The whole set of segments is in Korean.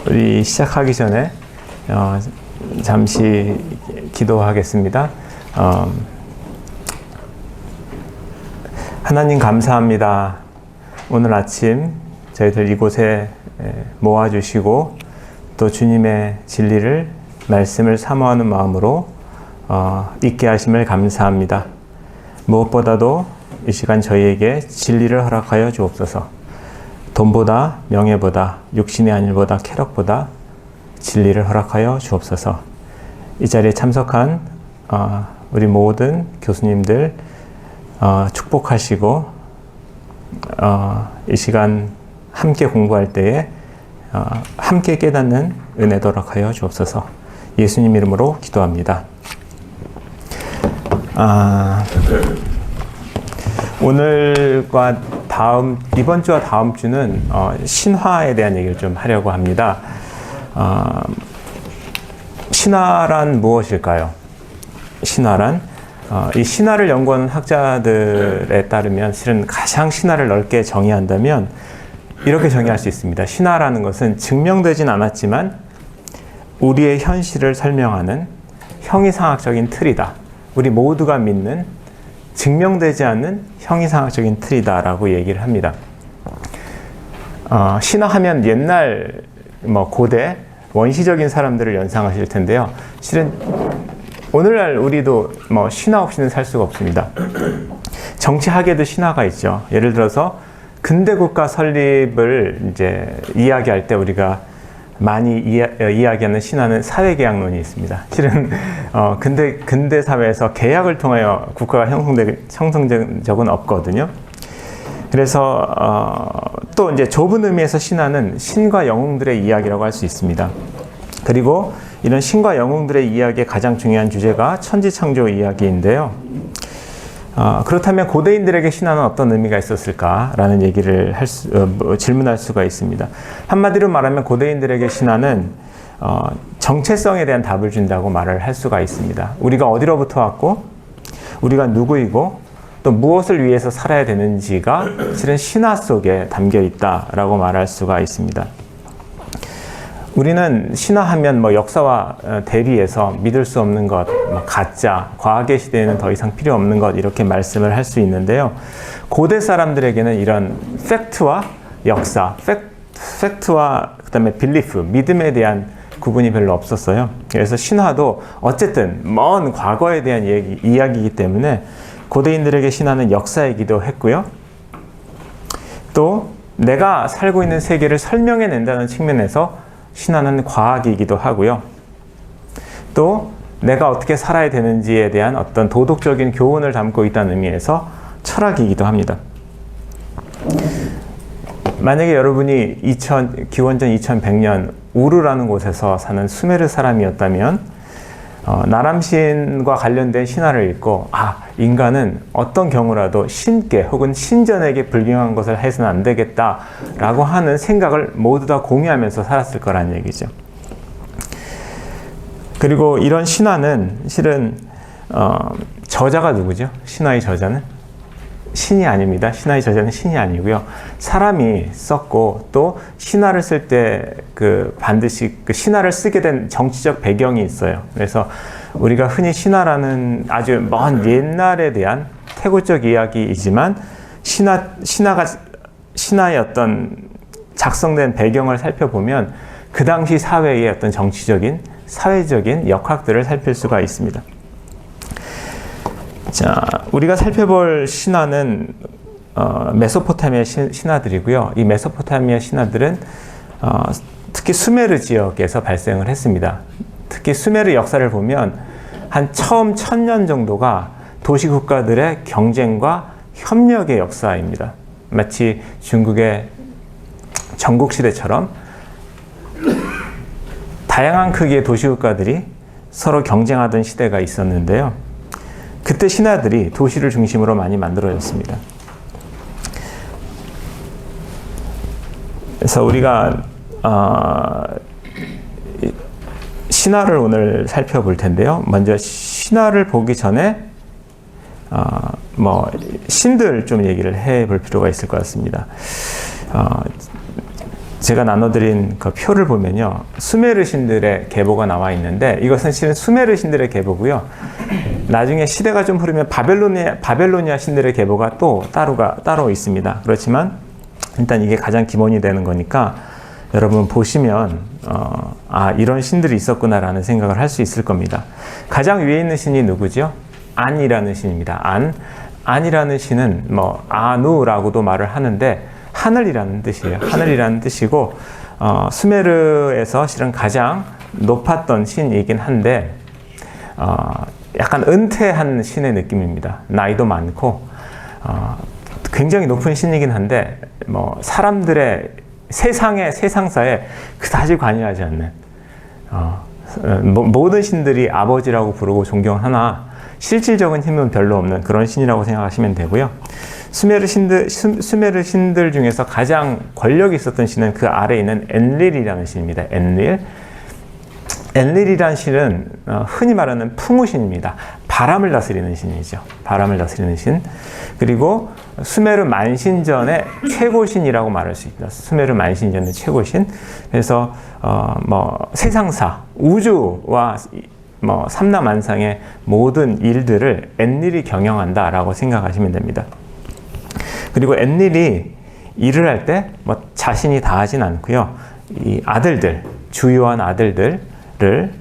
우리 시작하기 전에 잠시 기도하겠습니다. 하나님 감사합니다. 오늘 아침 저희들 이곳에 모아주시고 또 주님의 진리를 말씀을 사모하는 마음으로 있게 하심을 감사합니다. 무엇보다도 이 시간 저희에게 진리를 허락하여 주옵소서. 돈보다, 명예보다, 육신의 안일보다, 쾌락보다 진리를 허락하여 주옵소서. 이 자리에 참석한 우리 모든 교수님들 축복하시고 이 시간 함께 공부할 때에 함께 깨닫는 은혜도 허락하여 주옵소서. 예수님 이름으로 기도합니다. 오늘과 이번 주와 다음 주는 신화에 대한 얘기를 좀 하려고 합니다. 신화란 무엇일까요? 신화란 이 신화를 연구하는 학자들에 따르면 실은 가장 신화를 넓게 정의한다면 이렇게 정의할 수 있습니다. 신화라는 것은 증명되진 않았지만 우리의 현실을 설명하는 형이상학적인 틀이다. 우리 모두가 믿는 증명되지 않는 형이상학적인 틀이다라고 얘기를 합니다. 신화하면 옛날 고대 원시적인 사람들을 연상하실 텐데요. 실은 오늘날 우리도 신화 없이는 살 수가 없습니다. 정치학에도 신화가 있죠. 예를 들어서 근대 국가 설립을 이제 이야기할 때 우리가 많이 이야기하는 신화는 사회계약론이 있습니다. 실은 근대 사회에서 계약을 통하여 국가가 형성된 적은 없거든요. 그래서 또 이제 좁은 의미에서 신화는 신과 영웅들의 이야기라고 할 수 있습니다. 그리고 이런 신과 영웅들의 이야기의 가장 중요한 주제가 천지창조 이야기인데요. 그렇다면 고대인들에게 신화는 어떤 의미가 있었을까라는 얘기를 질문할 수가 있습니다. 한마디로 말하면 고대인들에게 신화는 정체성에 대한 답을 준다고 말을 할 수가 있습니다. 우리가 어디로부터 왔고 우리가 누구이고 또 무엇을 위해서 살아야 되는지가 실은 신화 속에 담겨 있다라고 말할 수가 있습니다. 우리는 신화하면 역사와 대비해서 믿을 수 없는 것, 가짜, 과학의 시대에는 더 이상 필요 없는 것 이렇게 말씀을 할 수 있는데요. 고대 사람들에게는 이런 팩트와 역사, 팩트와 그다음에 빌리프, 믿음에 대한 구분이 별로 없었어요. 그래서 신화도 어쨌든 먼 과거에 대한 이야기이기 때문에 고대인들에게 신화는 역사이기도 했고요. 또 내가 살고 있는 세계를 설명해낸다는 측면에서 신화는 과학이기도 하고요. 또 내가 어떻게 살아야 되는지에 대한 어떤 도덕적인 교훈을 담고 있다는 의미에서 철학이기도 합니다. 만약에 여러분이 기원전 2100년 우르라는 곳에서 사는 수메르 사람이었다면 나람신과 관련된 신화를 읽고 인간은 어떤 경우라도 신께 혹은 신전에게 불경한 것을 해서는 안 되겠다라고 하는 생각을 모두 다 공유하면서 살았을 거라는 얘기죠. 그리고 이런 신화는 실은 저자가 누구죠? 신화의 저자는? 신이 아닙니다. 신화의 저자는 신이 아니고요. 사람이 썼고 또 신화를 쓸 때 반드시 신화를 쓰게 된 정치적 배경이 있어요. 그래서 우리가 흔히 신화라는 아주 먼 옛날에 대한 태고적 이야기이지만 신화의 어떤 작성된 배경을 살펴보면 그 당시 사회의 어떤 정치적인, 사회적인 역학들을 살필 수가 있습니다. 자, 우리가 살펴볼 신화는 메소포타미아 신화들이고요. 이 메소포타미아 신화들은 특히 수메르 지역에서 발생을 했습니다. 특히 수메르 역사를 보면 한 처음 1000년 정도가 도시국가들의 경쟁과 협력의 역사입니다. 마치 중국의 전국시대처럼 다양한 크기의 도시국가들이 서로 경쟁하던 시대가 있었는데요. 그때 신화들이 도시를 중심으로 많이 만들어졌습니다. 그래서 우리가 신화를 오늘 살펴볼 텐데요. 먼저 신화를 보기 전에 신들 좀 얘기를 해볼 필요가 있을 것 같습니다. 제가 나눠드린 그 표를 보면요, 수메르 신들의 계보가 나와 있는데 이것은 실은 수메르 신들의 계보고요. 나중에 시대가 좀 흐르면 바벨로니아 신들의 계보가 또 따로 있습니다. 그렇지만 일단 이게 가장 기본이 되는 거니까 여러분 보시면 이런 신들이 있었구나라는 생각을 할 수 있을 겁니다. 가장 위에 있는 신이 누구죠? 안이라는 신입니다. 안이라는 신은 뭐 아누라고도 말을 하는데 하늘이라는 뜻이에요. 하늘이라는 뜻이고 수메르에서 실은 가장 높았던 신이긴 한데 약간 은퇴한 신의 느낌입니다. 나이도 많고 굉장히 높은 신이긴 한데 뭐 사람들의 세상사에 그다지 관여하지 않는 모든 신들이 아버지라고 부르고 존경하나 실질적인 힘은 별로 없는 그런 신이라고 생각하시면 되고요. 수메르 신들 중에서 가장 권력이 있었던 신은 그 아래에 있는 엔릴이라는 신입니다. 엔릴이라는 신은 흔히 말하는 풍우신입니다. 바람을 다스리는 신이죠. 바람을 다스리는 신. 그리고 수메르 만신전의 최고신이라고 말할 수 있습니다. 수메르 만신전의 최고신. 그래서 세상사, 우주와 삼라만상의 모든 일들을 엔릴이 경영한다라고 생각하시면 됩니다. 그리고 엔릴이 일을 할 때 자신이 다 하진 않고요. 이 아들들, 주요한 아들들을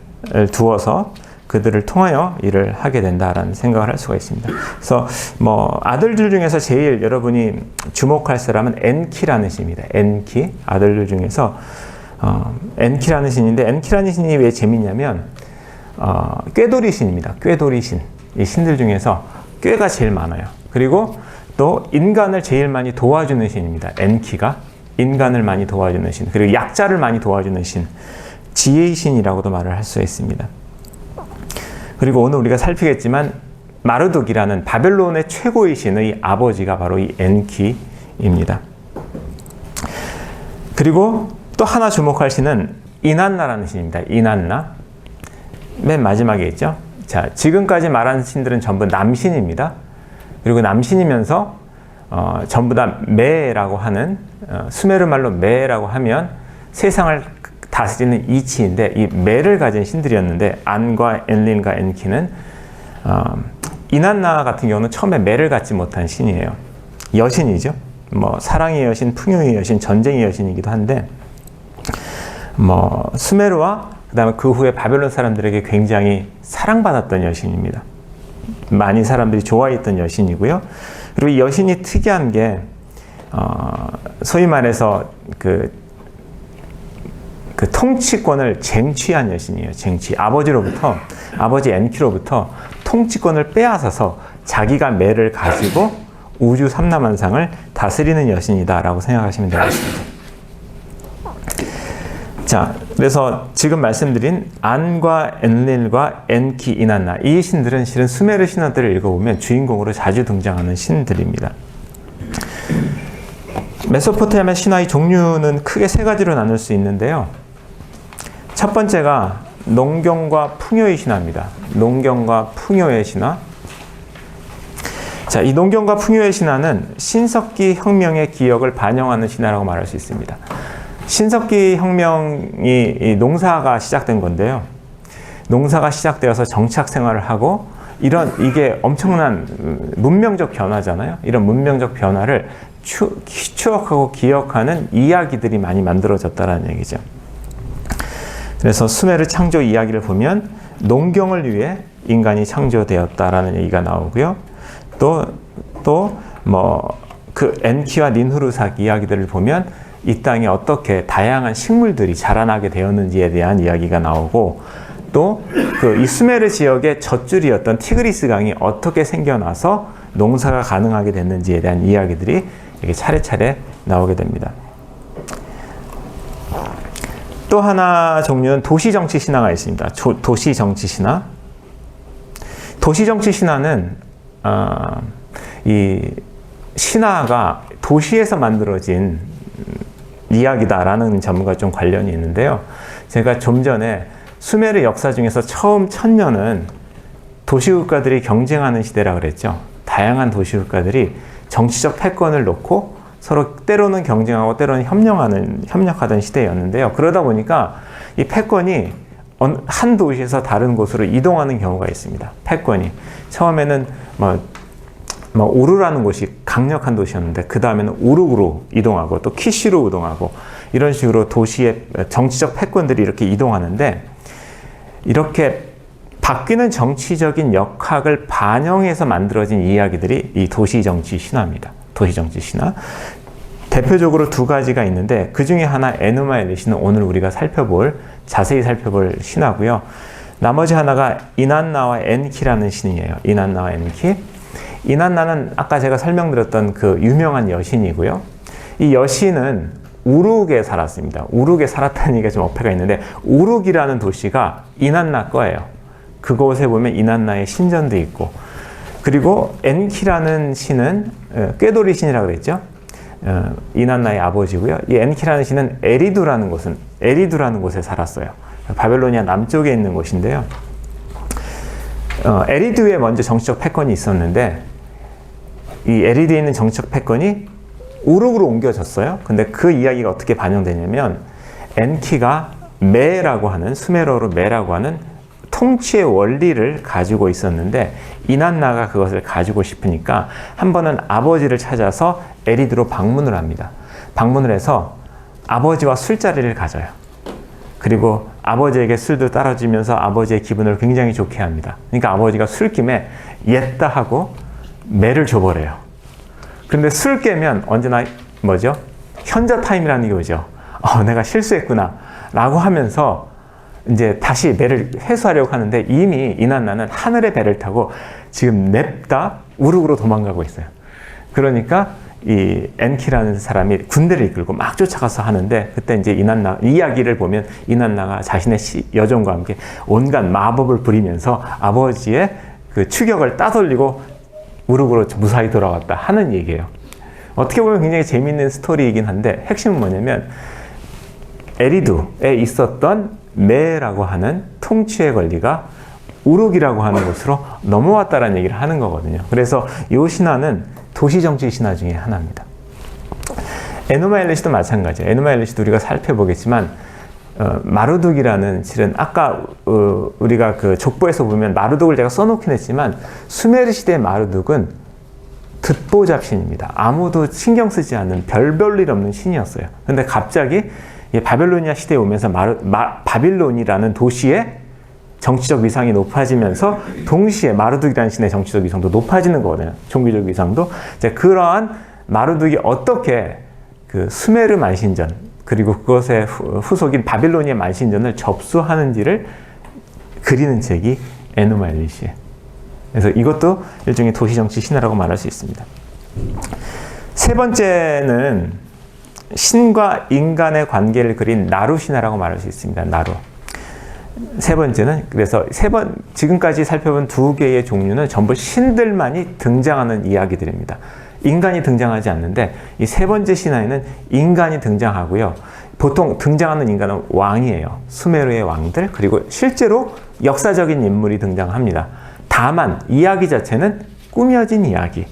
두어서 그들을 통하여 일을 하게 된다라는 생각을 할 수가 있습니다. 그래서 아들들 중에서 제일 여러분이 주목할 사람은 엔키라는 신입니다. 엔키, 아들들 중에서 엔키라는 신인데, 엔키라는 신이 왜 재밌냐면 꾀돌이 신입니다. 꾀돌이 신. 이 신들 중에서 꾀가 제일 많아요. 그리고 또 인간을 제일 많이 도와주는 신입니다. 엔키가 인간을 많이 도와주는 신, 그리고 약자를 많이 도와주는 신, 지혜의 신이라고도 말을 할 수 있습니다. 그리고 오늘 우리가 살피겠지만 마르둑이라는 바벨론의 최고의 신의 아버지가 바로 이 엔키입니다. 그리고 또 하나 주목할 신은 이난나라는 신입니다. 이난나. 맨 마지막에 있죠. 자, 지금까지 말한 신들은 전부 남신입니다. 그리고 남신이면서 전부 다 메라고 하는 수메르 말로 메라고 하면 세상을 다스리는 이치인데, 이 메를 가진 신들이었는데 안과 엔린과 엔키는 이난나 같은 경우는 처음에 메를 갖지 못한 신이에요. 여신이죠. 사랑의 여신, 풍요의 여신, 전쟁의 여신이기도 한데 수메르와 그다음에 그 후에 바벨론 사람들에게 굉장히 사랑받았던 여신입니다. 많이 사람들이 좋아했던 여신이고요. 그리고 이 여신이 특이한 게 소위 말해서 그 통치권을 쟁취한 여신이에요. 쟁취. 아버지 엔키로부터 통치권을 빼앗아서 자기가 매를 가지고 우주 삼라만상을 다스리는 여신이다라고 생각하시면 되겠습니다. 자, 그래서 지금 말씀드린 안과 엔릴과 엔키, 이난나, 이 신들은 실은 수메르 신화들을 읽어보면 주인공으로 자주 등장하는 신들입니다. 메소포타미아 신화의 종류는 크게 세 가지로 나눌 수 있는데요. 첫 번째가 농경과 풍요의 신화입니다. 농경과 풍요의 신화. 자, 이 농경과 풍요의 신화는 신석기 혁명의 기억을 반영하는 신화라고 말할 수 있습니다. 신석기 혁명이 농사가 시작된 건데요. 농사가 시작되어서 정착 생활을 하고 이게 엄청난 문명적 변화잖아요. 이런 문명적 변화를 추억하고 기억하는 이야기들이 많이 만들어졌다는 얘기죠. 그래서 수메르 창조 이야기를 보면 농경을 위해 인간이 창조되었다라는 얘기가 나오고요. 그 엔키와 닌후르삭 이야기들을 보면 이 땅에 어떻게 다양한 식물들이 자라나게 되었는지에 대한 이야기가 나오고, 또 이 수메르 지역의 젖줄이었던 티그리스 강이 어떻게 생겨나서 농사가 가능하게 됐는지에 대한 이야기들이 이렇게 차례차례 나오게 됩니다. 또 하나 종류는 도시정치 신화가 있습니다. 도시정치 신화. 도시정치 신화는 이 신화가 도시에서 만들어진 이야기다라는 점과 좀 관련이 있는데요. 제가 좀 전에 수메르 역사 중에서 처음 1000년은 도시국가들이 경쟁하는 시대라 그랬죠. 다양한 도시국가들이 정치적 패권을 놓고 서로 때로는 경쟁하고 때로는 협력하던 시대였는데요. 그러다 보니까 이 패권이 한 도시에서 다른 곳으로 이동하는 경우가 있습니다. 패권이. 처음에는 우르라는 곳이 강력한 도시였는데 그 다음에는 우룩으로 이동하고 또 키시로 이동하고 이런 식으로 도시의 정치적 패권들이 이렇게 이동하는데 이렇게 바뀌는 정치적인 역학을 반영해서 만들어진 이야기들이 이 도시정치 신화입니다. 도시정치 신화. 대표적으로 두 가지가 있는데 그 중에 하나 에누마 엘리시는 오늘 우리가 자세히 살펴볼 신화고요. 나머지 하나가 이난나와 엔키라는 신이에요. 이난나와 엔키. 이난나는 아까 제가 설명드렸던 그 유명한 여신이고요. 이 여신은 우룩에 살았습니다. 우룩에 살았다는 얘기가 좀 어폐가 있는데 우룩이라는 도시가 이난나 거예요. 그곳에 보면 이난나의 신전도 있고 그리고 엔키라는 신은 꾀돌이 신이라고 그랬죠. 이난나의 아버지고요. 이 엔키라는 신은 에리두라는 곳에 살았어요. 바벨로니아 남쪽에 있는 곳인데요. 에리두에 먼저 정치적 패권이 있었는데 이 에리두에 있는 정치적 패권이 우룩으로 옮겨졌어요. 근데 그 이야기가 어떻게 반영되냐면 엔키가 메라고 하는 수메로로 메라고 하는 통치의 원리를 가지고 있었는데 이난나가 그것을 가지고 싶으니까 한 번은 아버지를 찾아서 에리두로 방문을 합니다. 방문을 해서 아버지와 술자리를 가져요. 그리고 아버지에게 술도 따라주면서 아버지의 기분을 굉장히 좋게 합니다. 그러니까 아버지가 술김에 옛다 하고 매를 줘버려요. 그런데 술 깨면 언제나 뭐죠? 현자 타임이라는 게 오죠. 내가 실수했구나 라고 하면서 이제 다시 배를 회수하려고 하는데 이미 이난나는 하늘의 배를 타고 지금 냅다 우룩으로 도망가고 있어요. 그러니까 이 엔키라는 사람이 군대를 이끌고 막 쫓아가서 하는데 그때 이제 이야기를 보면 이난나가 자신의 여종과 함께 온갖 마법을 부리면서 아버지의 그 추격을 따돌리고 우룩으로 무사히 돌아왔다 하는 얘기예요. 어떻게 보면 굉장히 재미있는 스토리이긴 한데 핵심은 뭐냐면 에리두에 있었던 메라고 하는 통치의 권리가 우룩이라고 하는 곳으로 넘어왔다라는 얘기를 하는 거거든요. 그래서 이 신화는 도시정치 신화 중에 하나입니다. 에누마 엘리시도 마찬가지예요. 에누마 엘리시도 우리가 살펴보겠지만 마르둑이라는 실은 아까 우리가 그 족보에서 보면 마르둑을 제가 써놓긴 했지만 수메르 시대의 마르둑은 듣보잡신입니다. 아무도 신경 쓰지 않는 별볼일 없는 신이었어요. 근데 갑자기 바벨로니아 시대에 오면서 바빌론이라는 도시의 정치적 위상이 높아지면서 동시에 마르둑이라는 신의 정치적 위상도 높아지는 거거든요. 종교적 위상도. 이제 그러한 마르둑이 어떻게 그 수메르 만신전 그리고 그것의 후속인 바빌로니아 만신전을 접수하는지를 그리는 책이 에누마 엘리시예요. 그래서 이것도 일종의 도시정치 신화라고 말할 수 있습니다. 세 번째는 신과 인간의 관계를 그린 나루 신화라고 말할 수 있습니다. 나루. 세 번째는 그래서 지금까지 살펴본 두 개의 종류는 전부 신들만이 등장하는 이야기들입니다. 인간이 등장하지 않는데 이 세 번째 신화에는 인간이 등장하고요. 보통 등장하는 인간은 왕이에요. 수메르의 왕들 그리고 실제로 역사적인 인물이 등장합니다. 다만 이야기 자체는 꾸며진 이야기.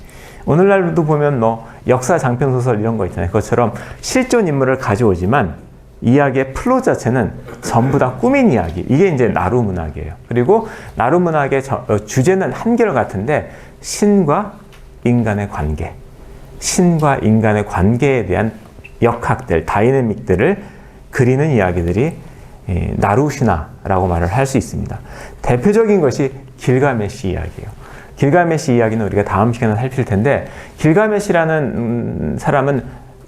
오늘날도 보면 역사 장편 소설 이런 거 있잖아요. 그것처럼 실존 인물을 가져오지만 이야기의 플롯 자체는 전부 다 꾸민 이야기. 이게 이제 나루 문학이에요. 그리고 나루 문학의 주제는 한결같은데 신과 인간의 관계, 신과 인간의 관계에 대한 역학들, 다이내믹들을 그리는 이야기들이 나루 신화라고 말을 할 수 있습니다. 대표적인 것이 길가메시 이야기예요. 길가메시 이야기는 우리가 다음 시간에 살필 텐데 길가메시라는 사람은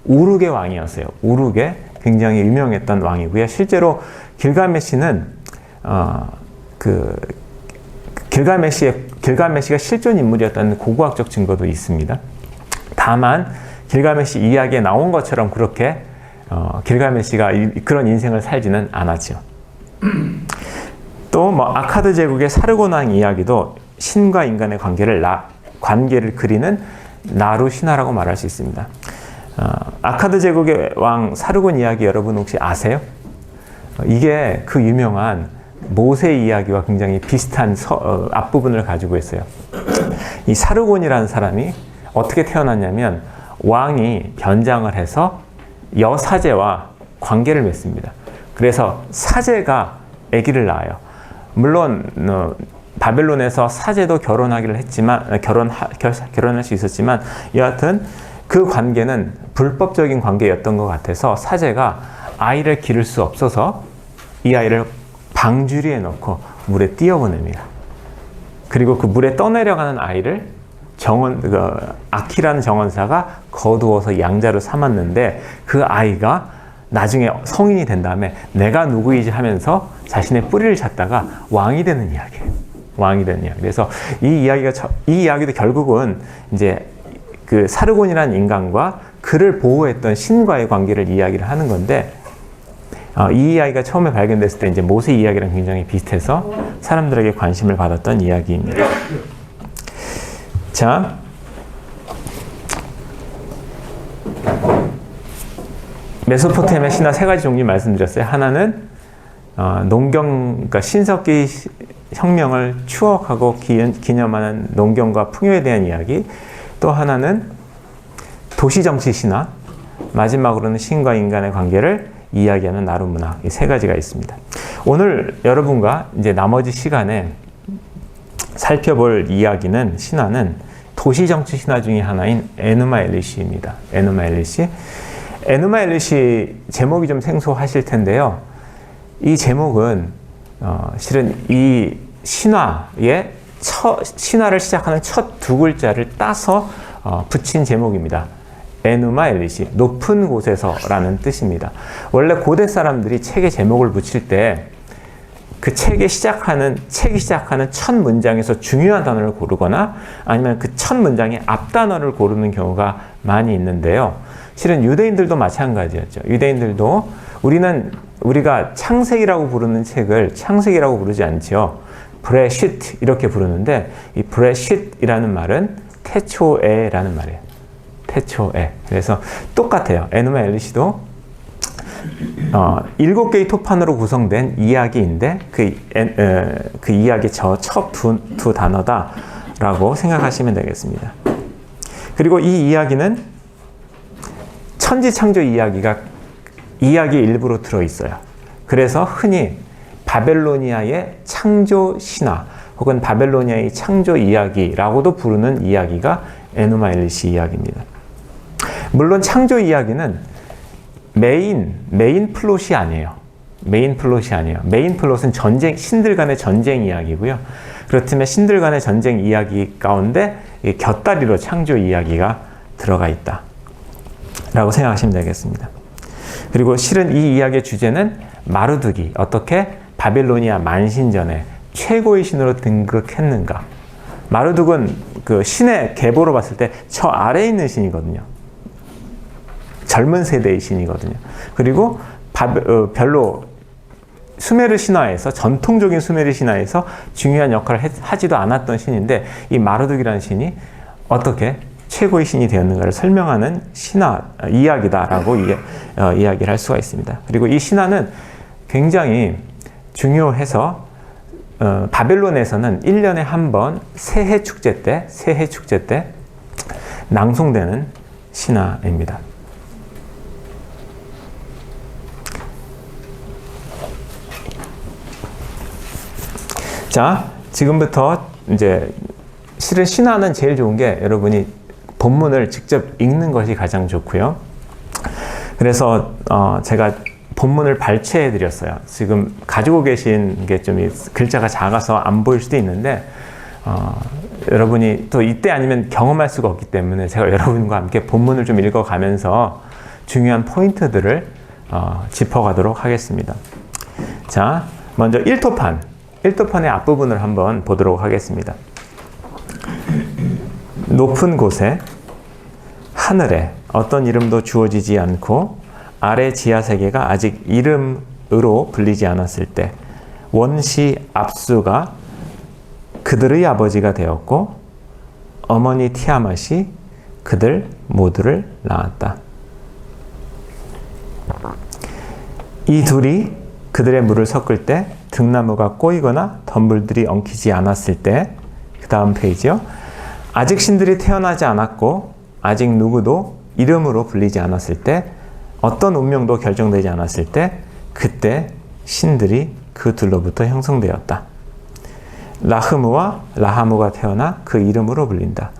우룩의 왕이었어요. 우룩의 굉장히 유명했던 왕이고요. 실제로 길가메시는 길가메시가 실존 인물이었다는 고고학적 증거도 있습니다. 다만 길가메시 이야기에 나온 것처럼 그렇게 길가메시가 그런 인생을 살지는 않았죠. 또 아카드 제국의 사르곤 왕 이야기도 신과 인간의 관계를 그리는 나루 신화라고 말할 수 있습니다. 아카드 제국의 왕 사르곤 이야기 여러분 혹시 아세요? 이게 그 유명한 모세 이야기와 굉장히 비슷한 앞부분을 가지고 있어요. 이 사르곤이라는 사람이 어떻게 태어났냐면 왕이 변장을 해서 여사제와 관계를 맺습니다. 그래서 사제가 아기를 낳아요. 물론 바벨론에서 사제도 결혼하기를 했지만 결혼할 수 있었지만 여하튼 그 관계는 불법적인 관계였던 것 같아서 사제가 아이를 기를 수 없어서 이 아이를 방주리에 넣고 물에 띄어보냅니다. 그리고 그 물에 떠내려가는 아이를 아키라는 정원사가 거두어서 양자로 삼았는데 그 아이가 나중에 성인이 된 다음에 내가 누구이지 하면서 자신의 뿌리를 찾다가 왕이 되는 이야기예요. 왕이 되는 이야기. 그래서 이 이야기도 결국은 이제 그 사르곤이라는 인간과 그를 보호했던 신과의 관계를 이야기를 하는 건데, 이 이야기가 처음에 발견됐을 때 이제 모세 이야기랑 굉장히 비슷해서 사람들에게 관심을 받았던 이야기입니다. 자, 메소포타미아 신화 세 가지 종류 말씀드렸어요. 하나는 그러니까 신석기 혁명을 추억하고 기념하는 농경과 풍요에 대한 이야기. 또 하나는 도시정치 신화. 마지막으로는 신과 인간의 관계를 이야기하는 나룻문학. 이 세 가지가 있습니다. 오늘 여러분과 이제 나머지 시간에 살펴볼 이야기는 신화는 도시정치 신화 중에 하나인 에누마 엘리시입니다. 에누마 엘리시. 에누마 엘리시 제목이 좀 생소하실 텐데요. 이 제목은 실은 이 신화의 신화를 시작하는 첫 두 글자를 따서 붙인 제목입니다. 에누마 엘리시, 높은 곳에서라는 뜻입니다. 원래 고대 사람들이 책에 제목을 붙일 때 그 책이 시작하는 첫 문장에서 중요한 단어를 고르거나 아니면 그 첫 문장의 앞 단어를 고르는 경우가 많이 있는데요. 실은 유대인들도 마찬가지였죠. 유대인들도 우리가 창세기라고 부르는 책을 창세기라고 부르지 않죠. 브레시트 이렇게 부르는데 이 브레시트이라는 말은 태초에라는 말이에요. 태초에. 그래서 똑같아요. 에누마 엘리시도 7개의 토판으로 구성된 이야기인데 그 이야기의 첫 두 단어다라고 생각하시면 되겠습니다. 그리고 이 이야기는 천지창조 이야기의 일부로 들어있어요. 그래서 흔히 바벨로니아의 창조 신화 혹은 바벨로니아의 창조 이야기라고도 부르는 이야기가 에누마 엘리시 이야기입니다. 물론 창조 이야기는 메인 플롯이 아니에요. 메인 플롯은 신들 간의 전쟁 이야기고요. 그렇다면 신들 간의 전쟁 이야기 가운데 곁다리로 창조 이야기가 들어가 있다 라고 생각하시면 되겠습니다. 그리고 실은 이 이야기의 주제는 마르두기, 어떻게 바빌로니아 만신전에 최고의 신으로 등극했는가. 마르둑은 그 신의 계보로 봤을 때 저 아래에 있는 신이거든요. 젊은 세대의 신이거든요. 그리고 별로 수메르 신화에서, 전통적인 수메르 신화에서 중요한 역할을 하지도 않았던 신인데 이 마르둑이라는 신이 어떻게 최고의 신이 되었는가를 설명하는 이야기다라고 이야기를 할 수가 있습니다. 그리고 이 신화는 굉장히 중요해서 바벨론에서는 1년에 한 번 새해 축제 때 낭송되는 신화입니다. 자, 지금부터 이제 실은 신화는 제일 좋은 게 여러분이 본문을 직접 읽는 것이 가장 좋고요. 그래서 제가 본문을 발췌해 드렸어요. 지금 가지고 계신 게 좀 글자가 작아서 안 보일 수도 있는데 여러분이 또 이때 아니면 경험할 수가 없기 때문에 제가 여러분과 함께 본문을 좀 읽어가면서 중요한 포인트들을 짚어가도록 하겠습니다. 자, 먼저 1토판의 앞부분을 한번 보도록 하겠습니다. 높은 곳에 하늘에 어떤 이름도 주어지지 않고 아래 지하세계가 아직 이름으로 불리지 않았을 때 원시 압수가 그들의 아버지가 되었고 어머니 티아맛이 그들 모두를 낳았다. 이 둘이 그들의 물을 섞을 때 등나무가 꼬이거나 덤불들이 엉키지 않았을 때, 그 다음 페이지요. 아직 신들이 태어나지 않았고 아직 누구도 이름으로 불리지 않았을 때, 어떤 운명도 결정되지 않았을 때, 그때 신들이 그 둘로부터 형성되었다. 라흐무와 라하무가 태어나 그 이름으로 불린다.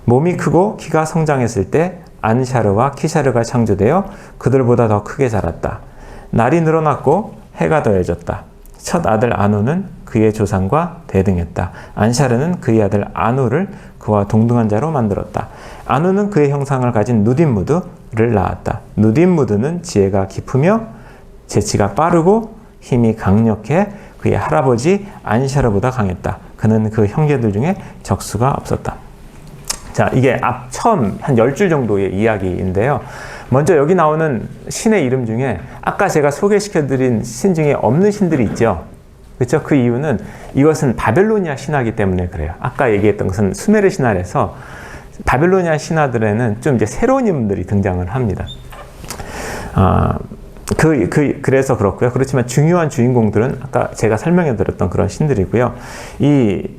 몸이 크고 키가 성장했을 때 안샤르와 키샤르가 창조되어 그들보다 더 크게 자랐다. 날이 늘어났고 해가 더해졌다. 첫 아들 아누는 그의 조상과 대등했다. 안샤르는 그의 아들 아누를 그와 동등한 자로 만들었다. 아누는 그의 형상을 가진 누딘무드를 낳았다. 누딘무드는 지혜가 깊으며 재치가 빠르고 힘이 강력해 그의 할아버지 안샤르보다 강했다. 그는 그 형제들 중에 적수가 없었다. 자, 이게 처음 한 10줄 정도의 이야기인데요. 먼저 여기 나오는 신의 이름 중에 아까 제가 소개시켜드린 신 중에 없는 신들이 있죠. 그렇죠? 그 이유는 이것은 바벨로니아 신화이기 때문에 그래요. 아까 얘기했던 것은 수메르 신화에서 바벨로니아 신화들에는 좀 이제 새로운 인물들이 등장을 합니다. 그래서 그렇고요. 그렇지만 중요한 주인공들은 아까 제가 설명해 드렸던 그런 신들이고요. 이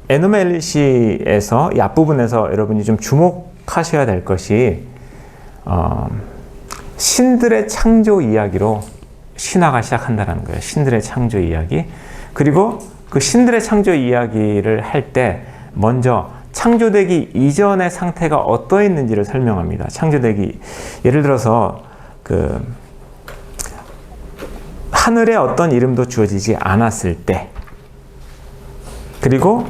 에노멜시에서 이 앞부분에서 여러분이 좀 주목하셔야 될 것이 신들의 창조 이야기로 신화가 시작한다는 거예요. 신들의 창조 이야기. 그리고 그 신들의 창조 이야기를 할 때 먼저 창조되기 이전의 상태가 어떠했는지를 설명합니다. 창조되기, 예를 들어서 그 하늘에 어떤 이름도 주어지지 않았을 때, 그리고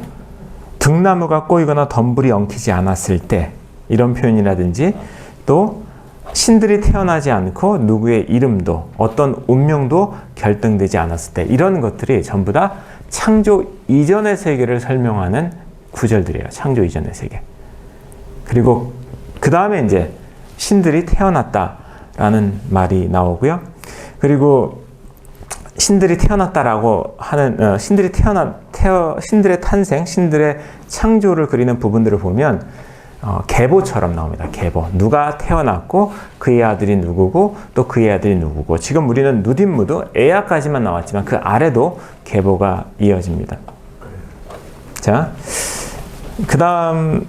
등나무가 꼬이거나 덤불이 엉키지 않았을 때, 이런 표현이라든지, 또 신들이 태어나지 않고 누구의 이름도 어떤 운명도 결정되지 않았을 때, 이런 것들이 전부 다 창조 이전의 세계를 설명하는 구절들이에요. 창조 이전의 세계. 그리고 그 다음에 이제 신들이 태어났다라는 말이 나오고요. 그리고 신들이 태어났다라고 하는 신들의 탄생, 신들의 창조를 그리는 부분들을 보면 계보처럼 나옵니다. 계보. 누가 태어났고 그의 아들이 누구고 또 그의 아들이 누구고. 지금 우리는 누딘무드, 에야까지만 나왔지만 그 아래도 계보가 이어집니다. 자, 그 다음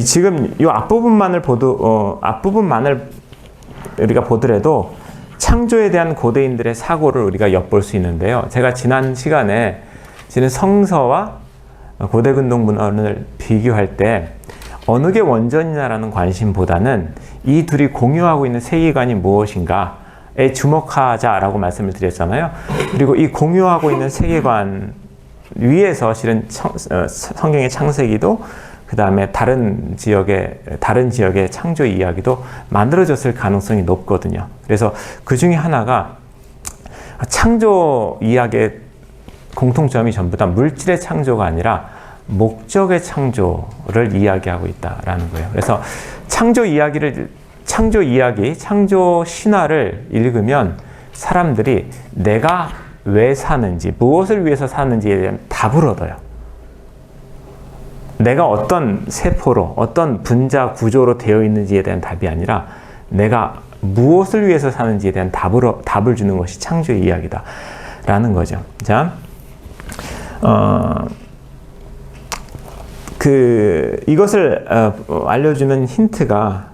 지금 이 앞부분만을 우리가 보더라도 창조에 대한 고대인들의 사고를 우리가 엿볼 수 있는데요. 제가 지난 시간에 성서와 고대 근동 문헌을 비교할 때 어느 게 원전이냐라는 관심보다는 이 둘이 공유하고 있는 세계관이 무엇인가에 주목하자라고 말씀을 드렸잖아요. 그리고 이 공유하고 있는 세계관 위에서 실은 성경의 창세기도 그 다음에 다른 지역의 창조 이야기도 만들어졌을 가능성이 높거든요. 그래서 그 중에 하나가 창조 이야기의 공통점이 전부 다 물질의 창조가 아니라 목적의 창조를 이야기하고 있다라는 거예요. 그래서 창조 신화를 읽으면 사람들이 내가 왜 사는지, 무엇을 위해서 사는지에 대한 답을 얻어요. 내가 어떤 세포로, 어떤 분자 구조로 되어 있는지에 대한 답이 아니라 내가 무엇을 위해서 사는지에 대한 답을 주는 것이 창조 이야기다라는 거죠. 자, 이것을 알려주는 힌트가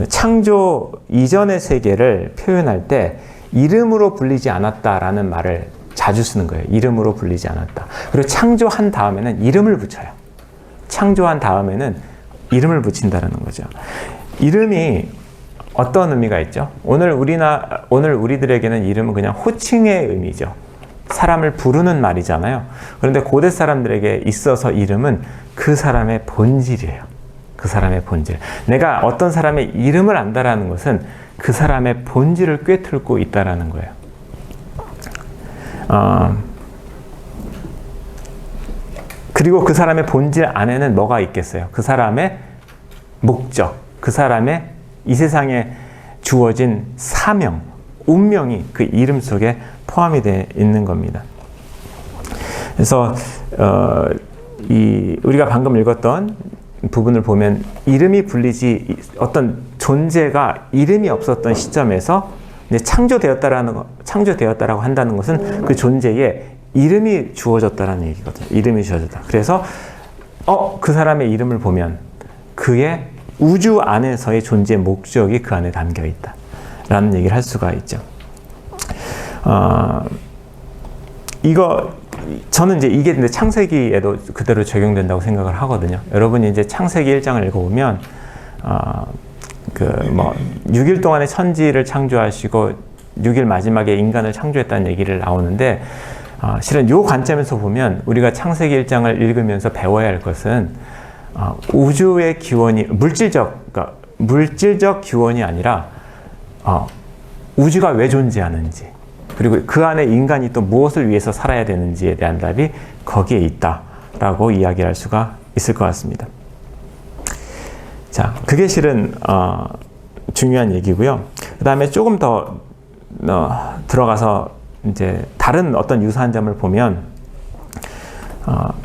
창조 이전의 세계를 표현할 때 이름으로 불리지 않았다라는 말을 자주 쓰는 거예요. 이름으로 불리지 않았다. 그리고 창조한 다음에는 이름을 붙여요. 창조한 다음에는 이름을 붙인다는 거죠. 이름이 어떤 의미가 있죠? 오늘 우리들에게는 이름은 그냥 호칭의 의미죠. 사람을 부르는 말이잖아요. 그런데 고대 사람들에게 있어서 이름은 그 사람의 본질이에요. 그 사람의 본질. 내가 어떤 사람의 이름을 안다라는 것은 그 사람의 본질을 꿰뚫고 있다라는 거예요. 그리고 그 사람의 본질 안에는 뭐가 있겠어요? 그 사람의 목적, 그 사람의 이 세상에 주어진 사명, 운명이 그 이름 속에 포함이 되어 있는 겁니다. 그래서 우리가 방금 읽었던 부분을 보면 이름이 불리지, 어떤 존재가 이름이 없었던 시점에서 창조되었다라고 한다는 것은 그 존재에 이름이 주어졌다라는 얘기거든요. 이름이 주어졌다. 그래서 그 사람의 이름을 보면 그의 우주 안에서의 존재 목적이 그 안에 담겨 있다라는 얘기를 할 수가 있죠. 저는 이제 이게 근데 창세기에도 그대로 적용된다고 생각을 하거든요. 여러분이 이제 창세기 1장을 읽어보면, 6일 동안에 천지를 창조하시고 6일 마지막에 인간을 창조했다는 얘기를 나오는데, 실은 이 관점에서 보면 우리가 창세기 1장을 읽으면서 배워야 할 것은, 우주의 기원이, 물질적 기원이 아니라, 우주가 왜 존재하는지, 그리고 그 안에 인간이 또 무엇을 위해서 살아야 되는지에 대한 답이 거기에 있다라고 이야기할 수가 있을 것 같습니다. 자, 그게 실은 중요한 얘기고요. 그 다음에 조금 더 들어가서 이제 다른 어떤 유사한 점을 보면,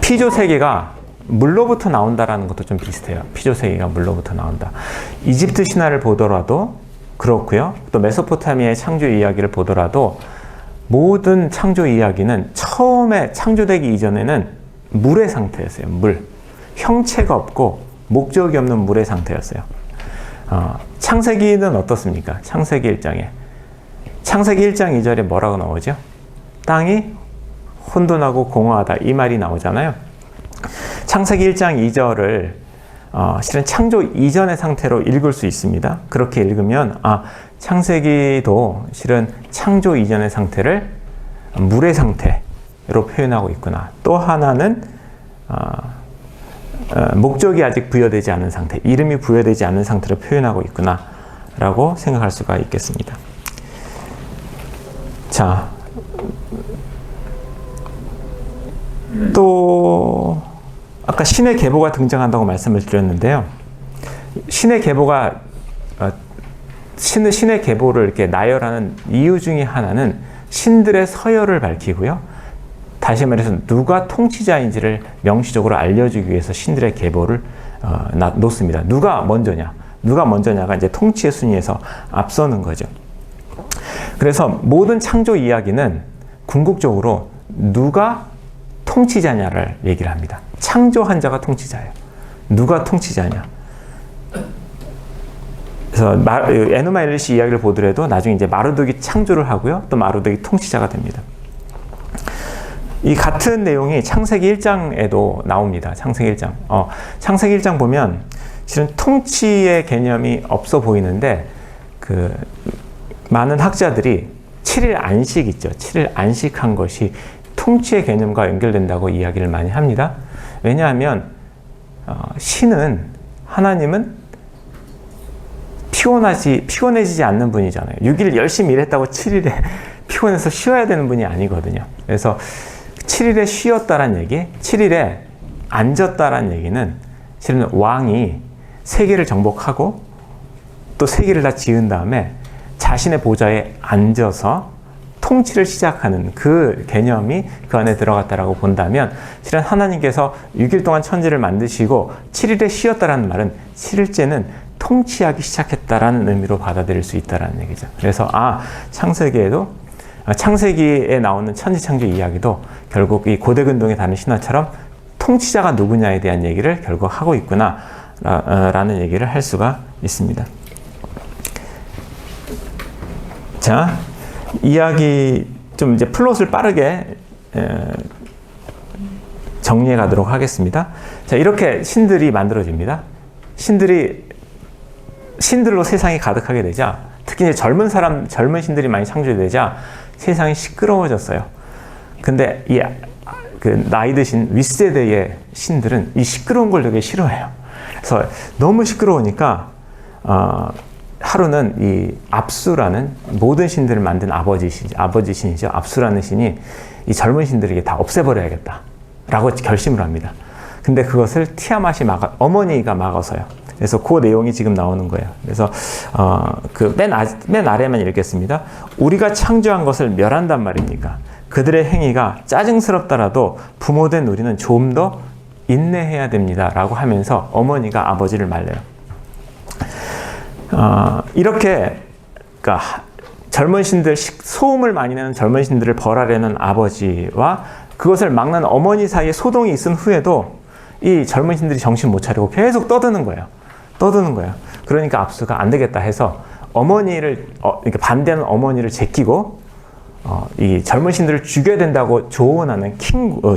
피조 세계가 물로부터 나온다라는 것도 좀 비슷해요. 피조 세계가 물로부터 나온다. 이집트 신화를 보더라도 그렇고요. 또 메소포타미아의 창조 이야기를 보더라도 모든 창조 이야기는 처음에 창조되기 이전에는 물의 상태였어요. 물. 형체가 없고 목적이 없는 물의 상태였어요. 창세기는 어떻습니까? 창세기 1장에. 창세기 1장 2절에 뭐라고 나오죠? 땅이 혼돈하고 공허하다. 이 말이 나오잖아요. 창세기 1장 2절을 실은 창조 이전의 상태로 읽을 수 있습니다. 그렇게 읽으면 창세기도 실은 창조 이전의 상태를 물의 상태로 표현하고 있구나. 또 하나는 목적이 아직 부여되지 않은 상태, 이름이 부여되지 않은 상태로 표현하고 있구나 라고 생각할 수가 있겠습니다. 자, 또 아까 신의 계보가 등장한다고 말씀을 드렸는데요. 신의 계보가 신의 계보를 이렇게 나열하는 이유 중에 하나는 신들의 서열을 밝히고요. 다시 말해서 누가 통치자인지를 명시적으로 알려주기 위해서 신들의 계보를 놓습니다. 누가 먼저냐가 이제 통치의 순위에서 앞서는 거죠. 그래서 모든 창조 이야기는 궁극적으로 누가 통치자냐를 얘기를 합니다. 창조한 자가 통치자예요. 누가 통치자냐. 그래서 에누마 엘리시 이야기를 보더라도 나중에 이제 마르독이 창조를 하고요. 또 마르독이 통치자가 됩니다. 이 같은 내용이 창세기 1장에도 나옵니다. 창세기 1장. 창세기 1장 보면 실은 통치의 개념이 없어 보이는데 많은 학자들이 7일 안식 있죠. 7일 안식한 것이 통치의 개념과 연결된다고 이야기를 많이 합니다. 왜냐하면 하나님은 피곤해지지 않는 분이잖아요. 6일 열심히 일했다고 7일에 피곤해서 쉬어야 되는 분이 아니거든요. 그래서 7일에 쉬었다란 얘기, 7일에 앉았다란 얘기는 실은 왕이 세계를 정복하고 또 세계를 다 지은 다음에 자신의 보좌에 앉아서 통치를 시작하는 그 개념이 그 안에 들어갔다라고 본다면 실은 하나님께서 6일 동안 천지를 만드시고 7일에 쉬었다라는 말은 7일째는 통치하기 시작했다라는 의미로 받아들일 수 있다라는 얘기죠. 그래서 창세기에 나오는 천지창조 이야기도 결국 이 고대근동의 다른 신화처럼 통치자가 누구냐에 대한 얘기를 결국 하고 있구나 라는 얘기를 할 수가 있습니다. 자, 이야기 좀 이제 플롯을 빠르게 정리해 가도록 하겠습니다. 자, 이렇게 신들이 만들어집니다. 신들로 세상이 가득하게 되자, 특히 이제 젊은 신들이 많이 창조되자 세상이 시끄러워졌어요. 근데 나이 드신 윗세대의 신들은 이 시끄러운 걸 되게 싫어해요. 그래서 너무 시끄러우니까 하루는 이 압수라는 모든 신들을 만든 아버지 신이죠. 압수라는 신이 이 젊은 신들에게 다 없애버려야겠다라고 결심을 합니다. 근데 그것을 티아맛이 어머니가 막아서요. 그래서 그 내용이 지금 나오는 거예요. 그래서 맨 아래만 읽겠습니다. 우리가 창조한 것을 멸한단 말입니까? 그들의 행위가 짜증스럽더라도 부모된 우리는 좀 더 인내해야 됩니다. 라고 하면서 어머니가 아버지를 말려요. 이렇게 그러니까 젊은 신들, 소음을 많이 내는 젊은 신들을 벌하려는 아버지와 그것을 막는 어머니 사이에 소동이 있은 후에도 이 젊은 신들이 정신 못 차리고 계속 떠드는 거예요. 떠드는 거예요. 그러니까 압수가 안 되겠다 해서 어머니를 이렇게 반대하는 어머니를 제끼고 이 젊은 신들을 죽여야 된다고 조언하는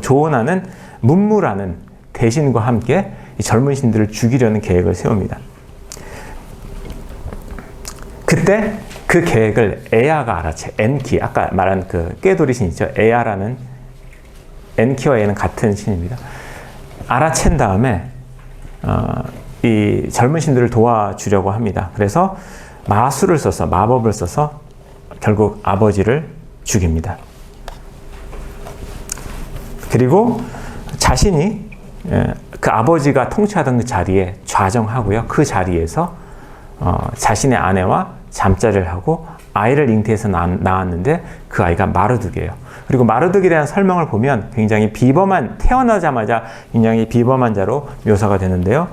조언하는 문무라는 대신과 함께 이 젊은 신들을 죽이려는 계획을 세웁니다. 그때 그 계획을 에아가 알아채. 엔키, 아까 말한 그 꾀돌이 신 있죠. 에아라는 엔키와 에는 같은 신입니다. 알아챈 다음에 이 젊은 신들을 도와주려고 합니다. 그래서 마술을 써서, 마법을 써서 결국 아버지를 죽입니다. 그리고 자신이 그 아버지가 통치하던 그 자리에 좌정하고요. 그 자리에서 자신의 아내와 잠자리를 하고 아이를 잉태해서 낳았는데 그 아이가 마르둑이에요. 그리고 마르둑에 대한 설명을 보면 굉장히 비범한, 태어나자마자 굉장히 비범한 자로 묘사가 되는데요.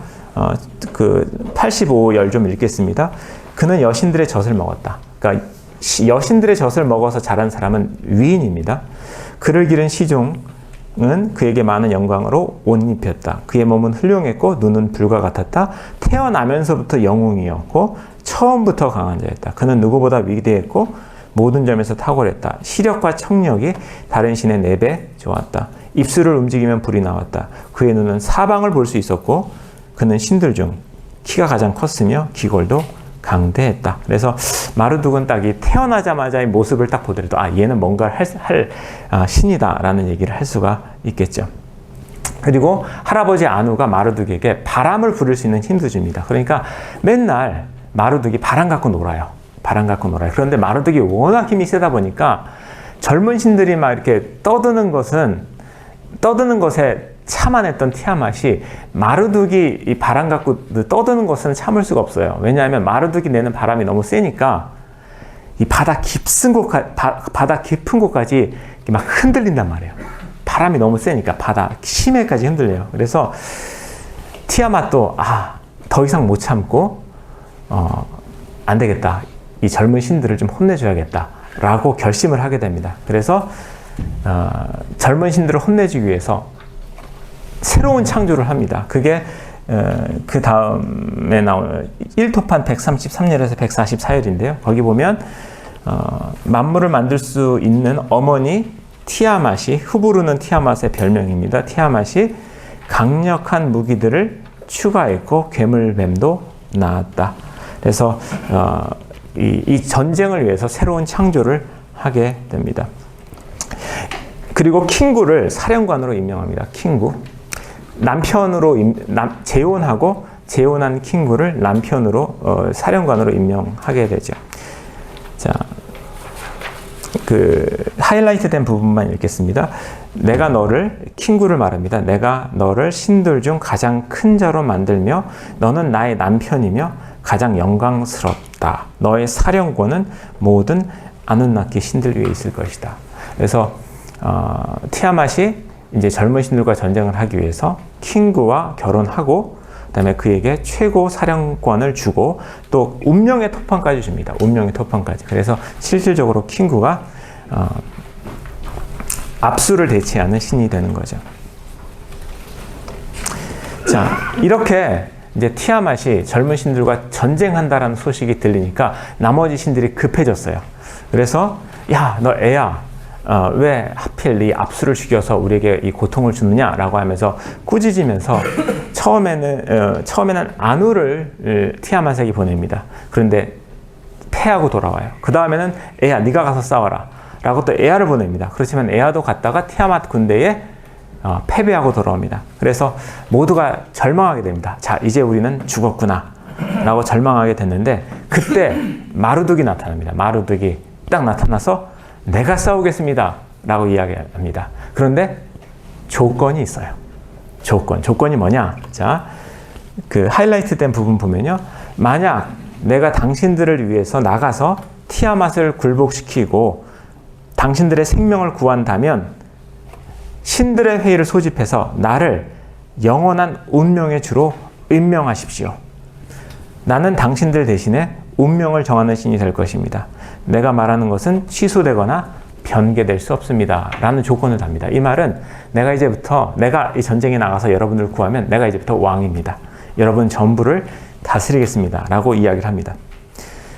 그 85열 좀 읽겠습니다. 그는 여신들의 젖을 먹었다. 그러니까 여신들의 젖을 먹어서 자란 사람은 위인입니다. 그를 기른 시종은 그에게 많은 영광으로 옷 입혔다. 그의 몸은 훌륭했고 눈은 불과 같았다. 태어나면서부터 영웅이었고 처음부터 강한 자였다. 그는 누구보다 위대했고 모든 점에서 탁월했다. 시력과 청력이 다른 신의 4배 좋았다. 입술을 움직이면 불이 나왔다. 그의 눈은 사방을 볼 수 있었고 그는 신들 중 키가 가장 컸으며 기골도 강대했다. 그래서 마르둑은 딱 이 태어나자마자의 모습을 딱 보더라도 얘는 뭔가를 할 신이다라는 얘기를 할 수가 있겠죠. 그리고 할아버지 아누가 마르둑에게 바람을 부를 수 있는 힘도 줍니다. 그러니까 맨날 마르둑이 바람 갖고 놀아요. 바람 갖고 놀아요. 그런데 마르둑이 워낙 힘이 세다 보니까 젊은 신들이 막 이렇게 떠드는 것에 참아냈던 티아맛이 마르둑이 이 바람 갖고 떠드는 것은 참을 수가 없어요. 왜냐하면 마르둑이 내는 바람이 너무 세니까 이 바다 깊은 곳까지 막 흔들린단 말이에요. 바람이 너무 세니까 바다 심해까지 흔들려요. 그래서 티아맛도 더 이상 못 참고 안 되겠다. 이 젊은 신들을 좀 혼내줘야겠다. 라고 결심을 하게 됩니다. 그래서 젊은 신들을 혼내주기 위해서 새로운 창조를 합니다. 그게 그 다음에 나오는 1토판 133열에서 144열인데요. 거기 보면 만물을 만들 수 있는 어머니 티아맛이, 후부르는 티아맛의 별명입니다. 티아맛이 강력한 무기들을 추가했고 괴물뱀도 나왔다. 그래서 이 전쟁을 위해서 새로운 창조를 하게 됩니다. 그리고 킹구를 사령관으로 임명합니다. 킹구. 남편으로 재혼하고 재혼한 킹구를 남편으로 사령관으로 임명하게 되죠. 자, 그 하이라이트된 부분만 읽겠습니다. 내가 너를, 킹구를 말합니다. 내가 너를 신들 중 가장 큰 자로 만들며 너는 나의 남편이며 가장 영광스럽다. 너의 사령권은 모든 아누나키 신들 위에 있을 것이다. 그래서 티아맛이 이제 젊은 신들과 전쟁을 하기 위해서 킹구와 결혼하고 그다음에 그에게 최고 사령권을 주고 또 운명의 토판까지 줍니다. 운명의 토판까지. 그래서 실질적으로 킹구가 압수를 대체하는 신이 되는 거죠. 자, 이렇게 이제 티아맛이 젊은 신들과 전쟁한다라는 소식이 들리니까 나머지 신들이 급해졌어요. 그래서 야, 너 애야. 왜 하필 네 압수를 죽여서 우리에게 이 고통을 주느냐라고 하면서 꾸짖으면서 처음에는 아누를 티아맛에게 보냅니다. 그런데 패하고 돌아와요. 그 다음에는 애야 네가 가서 싸워라 라고 또 에아를 보냅니다. 그렇지만 에아도 갔다가 티아맛 군대에 패배하고 돌아옵니다. 그래서 모두가 절망하게 됩니다. 자, 이제 우리는 죽었구나 라고 절망하게 됐는데 그때 마르둑이 나타납니다. 마르둑이 딱 나타나서 내가 싸우겠습니다 라고 이야기합니다. 그런데 조건이 있어요. 조건이 뭐냐? 자, 그 하이라이트 된 부분 보면요. 만약 내가 당신들을 위해서 나가서 티아맛을 굴복시키고 당신들의 생명을 구한다면 신들의 회의를 소집해서 나를 영원한 운명의 주로 임명하십시오. 나는 당신들 대신에 운명을 정하는 신이 될 것입니다. 내가 말하는 것은 취소되거나 변개될 수 없습니다. 라는 조건을 답니다. 이 말은 내가 이제부터 내가 이 전쟁에 나가서 여러분들을 구하면 내가 이제부터 왕입니다. 여러분 전부를 다스리겠습니다 라고 이야기를 합니다.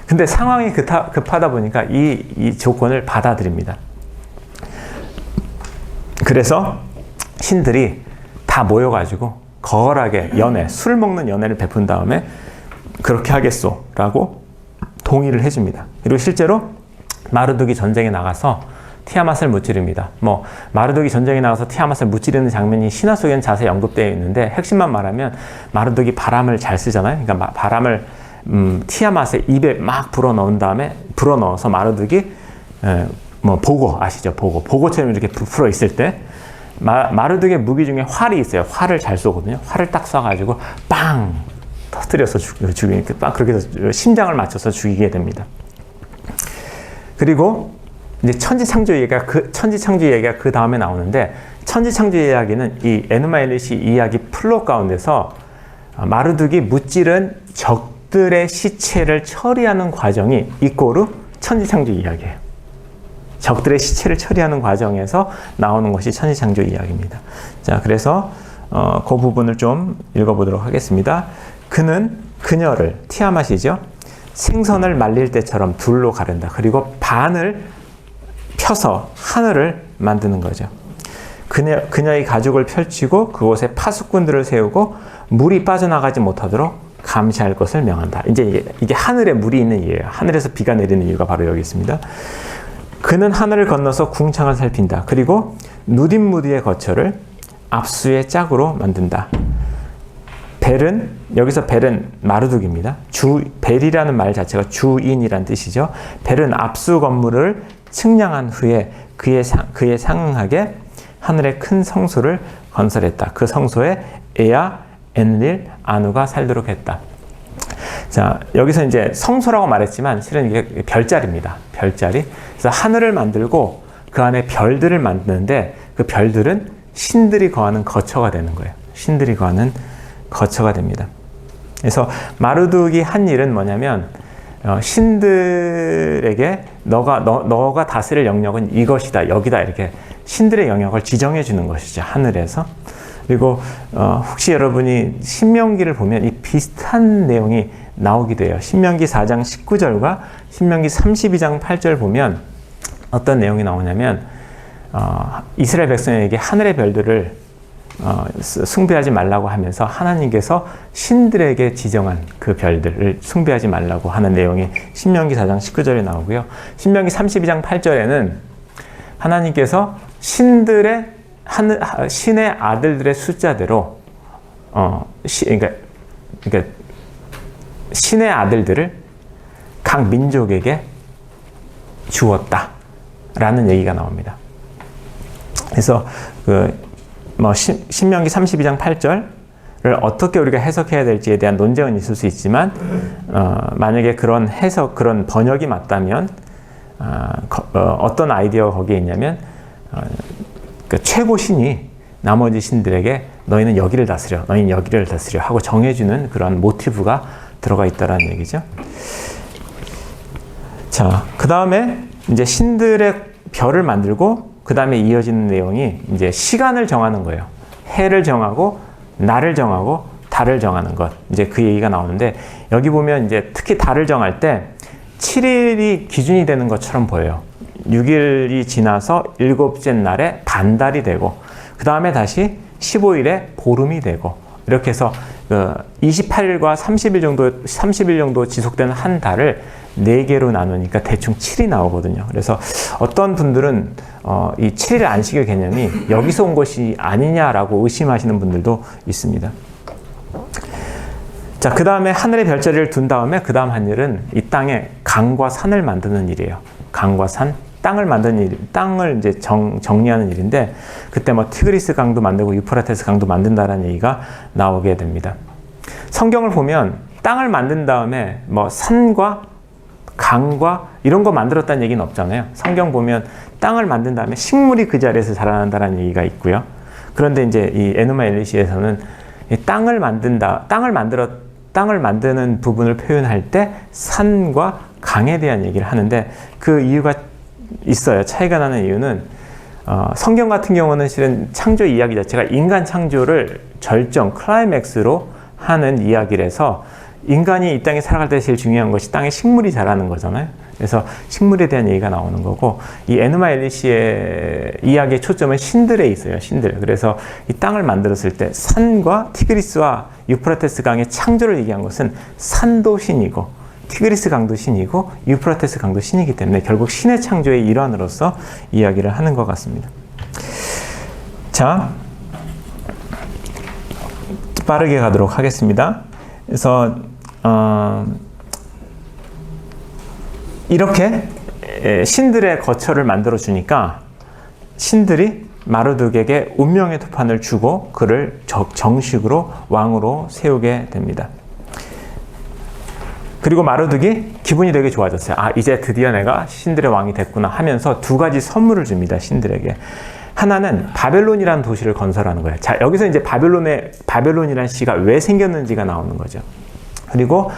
근데 상황이 급하다 보니까 이 조건을 받아들입니다. 그래서 신들이 다 모여가지고 거절하게 술 먹는 연애를 베푼 다음에 그렇게 하겠소 라고 동의를 해줍니다. 그리고 실제로 마르둑이 전쟁에 나가서 티아맛을 무찌릅니다. 마르둑이 전쟁에 나가서 티아맛을 무찌르는 장면이 신화 속에는 자세히 언급되어 있는데 핵심만 말하면 마르둑이 바람을 잘 쓰잖아요. 그러니까 바람을 티아맛의 입에 막 불어넣어서 마르둑이 보고 아시죠? 보고처럼 이렇게 부풀어 있을 때 마르둑의 무기 중에 활이 있어요. 활을 잘 쏘거든요. 활을 딱 쏴가지고 빵 터뜨려서 죽이니까 빵 그렇게 해서 심장을 맞춰서 죽이게 됩니다. 그리고 이제 천지창조 얘기가 그 다음에 나오는데 천지창조 이야기는 이 에누마 엘리시 이야기 플롯 가운데서 마르둑이 무찌른 적들의 시체를 처리하는 과정이 이꼬르 천지창조 이야기예요. 적들의 시체를 처리하는 과정에서 나오는 것이 천지창조 이야기입니다. 자, 그래서 그 부분을 좀 읽어보도록 하겠습니다. 그녀를 티아맛이죠. 생선을 말릴 때처럼 둘로 가른다. 그리고 반을 펴서 하늘을 만드는 거죠. 그녀의 가죽을 펼치고 그곳에 파수꾼들을 세우고 물이 빠져나가지 못하도록 감시할 것을 명한다. 이제 이게 하늘에 물이 있는 이유예요. 하늘에서 비가 내리는 이유가 바로 여기 있습니다. 그는 하늘을 건너서 궁창을 살핀다. 그리고 누딘무디의 거처를 압수의 짝으로 만든다. 여기서 벨은 마르둑입니다. 벨이라는 말 자체가 주인이란 뜻이죠. 벨은 압수 건물을 측량한 후에 그에 상응하게 하늘의 큰 성소를 건설했다. 그 성소에 에야, 엔릴, 아누가 살도록 했다. 자, 여기서 이제 성소라고 말했지만 실은 이게 별자리입니다. 별자리. 그래서 하늘을 만들고 그 안에 별들을 만드는데 그 별들은 신들이 거하는 거처가 되는 거예요. 신들이 거하는 거처가 됩니다. 그래서 마르둑이 한 일은 뭐냐면 신들에게 너가 다스릴 영역은 이것이다, 여기다 이렇게 신들의 영역을 지정해 주는 것이죠. 하늘에서. 그리고 혹시 여러분이 신명기를 보면 이 비슷한 내용이 나오기도 해요. 신명기 4장 19절과 신명기 32장 8절 보면 어떤 내용이 나오냐면 이스라엘 백성에게 하늘의 별들을 숭배하지 말라고 하면서 하나님께서 신들에게 지정한 그 별들을 숭배하지 말라고 하는 내용이 신명기 4장 19절에 나오고요. 신명기 32장 8절에는 하나님께서 신의 아들들의 숫자대로 그러니까 신의 아들들을 각 민족에게 주었다라는 얘기가 나옵니다. 그래서 신명기 32장 8절을 어떻게 우리가 해석해야 될지에 대한 논쟁은 있을 수 있지만 만약에 그런 해석, 그런 번역이 맞다면 어떤 아이디어가 거기에 있냐면 그 최고 신이 나머지 신들에게 너희는 여기를 다스려, 너희는 여기를 다스려 하고 정해주는 그런 모티브가 들어가 있다라는 얘기죠. 자, 그 다음에 이제 신들의 별을 만들고 그 다음에 이어지는 내용이 이제 시간을 정하는 거예요. 해를 정하고 날을 정하고 달을 정하는 것. 이제 그 얘기가 나오는데 여기 보면 이제 특히 달을 정할 때 7일이 기준이 되는 것처럼 보여요. 6일이 지나서 7째 날에 반달이 되고 그 다음에 다시 15일에 보름이 되고 이렇게 해서 28일과 30일 정도 지속되는 한 달을 4개로 나누니까 대충 7이 나오거든요. 그래서 어떤 분들은 이 7일 안식일 개념이 여기서 온 것이 아니냐라고 의심하시는 분들도 있습니다. 자, 그 다음에 하늘의 별자리를 둔 다음에 그 다음 한 일은 이 땅에 강과 산을 만드는 일이에요. 강과 산, 땅을 만드는 일, 땅을 이제 정리하는 일인데 그때 티그리스 강도 만들고 유프라테스 강도 만든다라는 얘기가 나오게 됩니다. 성경을 보면 땅을 만든 다음에 산과 강과 이런 거 만들었다는 얘기는 없잖아요. 성경 보면 땅을 만든 다음에 식물이 그 자리에서 자라난다는 얘기가 있고요. 그런데 이제 이 에누마 엘리시에서는 땅을 만드는 부분을 표현할 때 산과 강에 대한 얘기를 하는데 그 이유가 있어요. 차이가 나는 이유는 성경 같은 경우는 실은 창조 이야기 자체가 인간 창조를 절정, 클라이맥스로 하는 이야기라서 인간이 이 땅에 살아갈 때 제일 중요한 것이 땅에 식물이 자라는 거잖아요. 그래서 식물에 대한 얘기가 나오는 거고, 이 에누마 엘리시의 이야기의 초점은 신들에 있어요. 신들. 그래서 이 땅을 만들었을 때 산과 티그리스와 유프라테스 강의 창조를 얘기한 것은 산도 신이고 티그리스 강도 신이고 유프라테스 강도 신이기 때문에 결국 신의 창조의 일환으로서 이야기를 하는 것 같습니다. 자, 빠르게 가도록 하겠습니다. 그래서 이렇게 신들의 거처를 만들어 주니까 신들이 마르둑에게 운명의 투판을 주고 그를 정식으로 왕으로 세우게 됩니다. 그리고 마르둑이 기분이 되게 좋아졌어요. 아, 이제 드디어 내가 신들의 왕이 됐구나 하면서 두 가지 선물을 줍니다. 신들에게. 하나는 바벨론이라는 도시를 건설하는 거예요. 자, 여기서 이제 바벨론이라는 시가 왜 생겼는지가 나오는 거죠. 그리고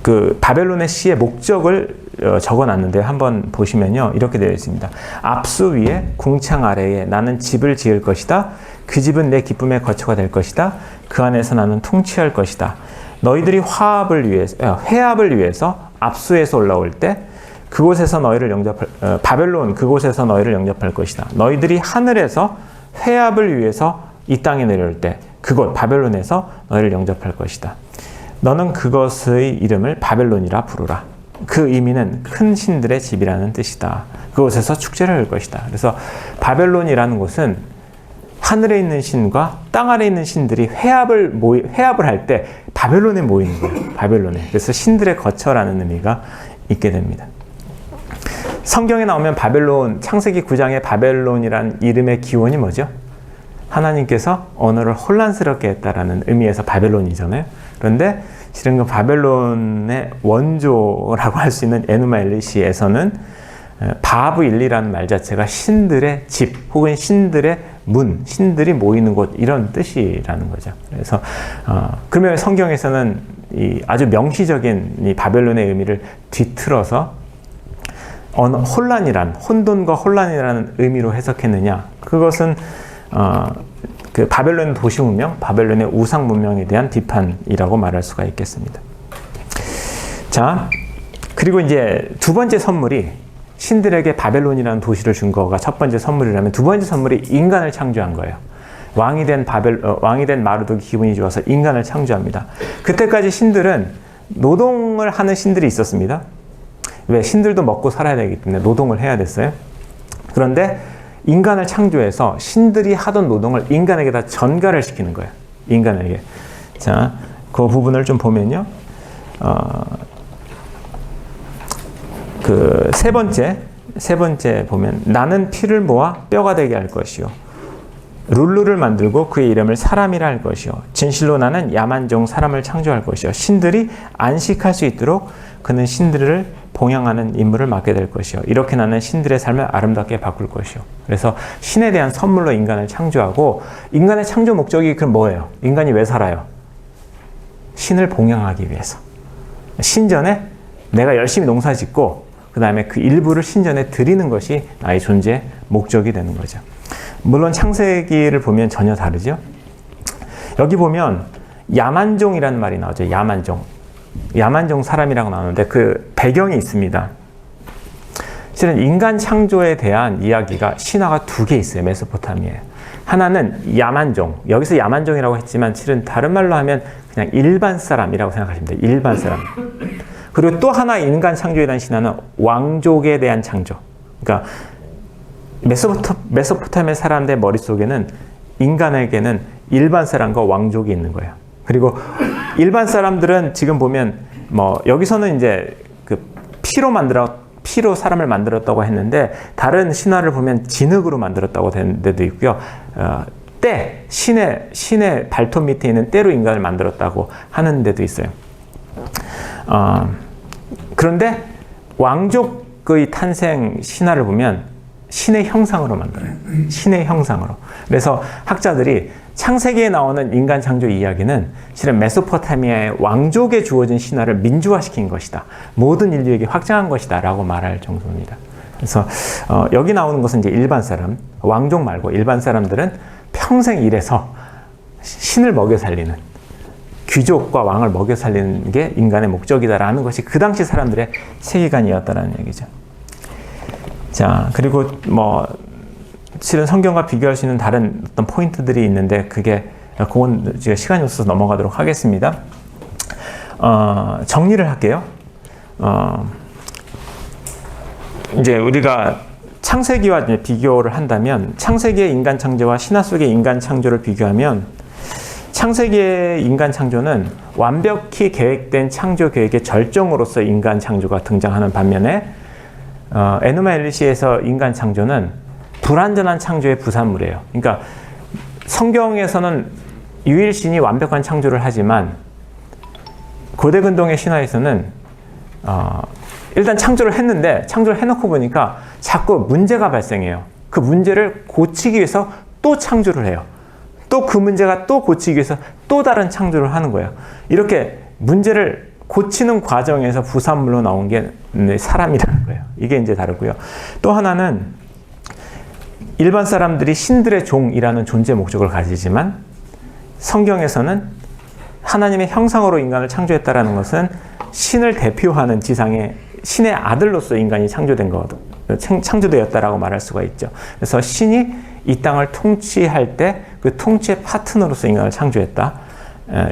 그 바벨론의 시의 목적을 적어놨는데 한번 보시면요, 이렇게 되어 있습니다. 앞수 위에 궁창 아래에 나는 집을 지을 것이다. 그 집은 내 기쁨의 거처가 될 것이다. 그 안에서 나는 통치할 것이다. 너희들이 회합을 위해서 앞수에서 올라올 때 그곳에서 너희를 바벨론 그곳에서 너희를 영접할 것이다. 너희들이 하늘에서 회합을 위해서 이 땅에 내려올 때 그곳 바벨론에서 너희를 영접할 것이다. 너는 그것의 이름을 바벨론이라 부르라. 그 의미는 큰 신들의 집이라는 뜻이다. 그곳에서 축제를 할 것이다. 그래서 바벨론이라는 곳은 하늘에 있는 신과 땅 아래에 있는 신들이 회합을 할 때 바벨론에 모이는 거예요. 바벨론에. 그래서 신들의 거처라는 의미가 있게 됩니다. 성경에 나오면 바벨론, 창세기 9장의 바벨론이란 이름의 기원이 뭐죠? 하나님께서 언어를 혼란스럽게 했다라는 의미에서 바벨론이잖아요. 그런데 실은 그 바벨론의 원조라고 할 수 있는 에누마 엘리시에서는 바브일리라는 말 자체가 신들의 집 혹은 신들의 문, 신들이 모이는 곳 이런 뜻이라는 거죠. 그래서 그러면 성경에서는 이 아주 명시적인 이 바벨론의 의미를 뒤틀어서 혼돈과 혼란이라는 의미로 해석했느냐? 그것은 그 바벨론 도시 문명, 바벨론의 우상 문명에 대한 비판이라고 말할 수가 있겠습니다. 자, 그리고 이제 두 번째 선물이 신들에게 바벨론이라는 도시를 준 거가 첫 번째 선물이라면 두 번째 선물이 인간을 창조한 거예요. 왕이 된 마르둑이 기분이 좋아서 인간을 창조합니다. 그때까지 신들은 노동을 하는 신들이 있었습니다. 왜? 신들도 먹고 살아야 되기 때문에 노동을 해야 됐어요. 그런데 인간을 창조해서 신들이 하던 노동을 인간에게 다 전가를 시키는 거예요. 인간에게. 자, 그 부분을 좀 보면요. 그 세 번째 보면 나는 피를 모아 뼈가 되게 할 것이요. 룰루를 만들고 그의 이름을 사람이라 할 것이요. 진실로 나는 야만 종 사람을 창조할 것이요. 신들이 안식할 수 있도록 그는 신들을 봉양하는 임무를 맡게 될 것이요. 이렇게 나는 신들의 삶을 아름답게 바꿀 것이요. 그래서 신에 대한 선물로 인간을 창조하고 인간의 창조 목적이 그럼 뭐예요? 인간이 왜 살아요? 신을 봉양하기 위해서. 신전에 내가 열심히 농사 짓고 그 다음에 그 일부를 신전에 드리는 것이 나의 존재의 목적이 되는 거죠. 물론 창세기를 보면 전혀 다르죠. 여기 보면 야만종이라는 말이 나오죠. 야만종 사람이라고 나오는데 그 배경이 있습니다. 실은 인간 창조에 대한 이야기가 신화가 두 개 있어요. 메소포타미아에. 하나는 야만종. 여기서 야만종이라고 했지만 실은 다른 말로 하면 그냥 일반 사람이라고 생각하시면 돼요. 일반 사람. 그리고 또 하나 인간 창조에 대한 신화는 왕족에 대한 창조. 그러니까 메소포타미아 사람들의 머릿속에는 인간에게는 일반 사람과 왕족이 있는 거예요. 그리고 일반 사람들은 지금 보면 뭐 여기서는 이제 그 피로 사람을 만들었다고 했는데 다른 신화를 보면 진흙으로 만들었다고 된 데도 있고요. 신의 발톱 밑에 있는 때로 인간을 만들었다고 하는 데도 있어요. 그런데 왕족의 탄생 신화를 보면 신의 형상으로 만들어요. 신의 형상으로. 그래서 학자들이 창세기에 나오는 인간 창조 이야기는 실은 메소포타미아의 왕족에 주어진 신화를 민주화시킨 것이다. 모든 인류에게 확장한 것이다. 라고 말할 정도입니다. 그래서 여기 나오는 것은 이제 일반 사람, 왕족 말고 일반 사람들은 평생 일해서 신을 먹여 살리는 귀족과 왕을 먹여 살리는 게 인간의 목적이다라는 것이 그 당시 사람들의 세계관이었다라는 얘기죠. 자, 그리고 뭐 실은 성경과 비교할 수 있는 다른 어떤 포인트들이 있는데 그건 제가 시간이 없어서 넘어가도록 하겠습니다. 정리를 할게요. 이제 우리가 창세기와 비교를 한다면 창세기의 인간 창조와 신화 속의 인간 창조를 비교하면 창세기의 인간 창조는 완벽히 계획된 창조 계획의 절정으로서 인간 창조가 등장하는 반면에 에누마 엘리시에서 인간 창조는 불완전한 창조의 부산물이에요. 그러니까 성경에서는 유일신이 완벽한 창조를 하지만 고대 근동의 신화에서는 일단 창조를 했는데 창조를 해놓고 보니까 자꾸 문제가 발생해요. 그 문제를 고치기 위해서 또 창조를 해요. 또 그 문제가 또 고치기 위해서 또 다른 창조를 하는 거예요. 이렇게 문제를 고치는 과정에서 부산물로 나온 게 사람이라는 거예요. 이게 이제 다르고요. 또 하나는 일반 사람들이 신들의 종이라는 존재 목적을 가지지만 성경에서는 하나님의 형상으로 인간을 창조했다라는 것은 신을 대표하는 지상의 신의 아들로서 인간이 창조되었다라고 말할 수가 있죠. 그래서 신이 이 땅을 통치할 때 그 통치의 파트너로서 인간을 창조했다.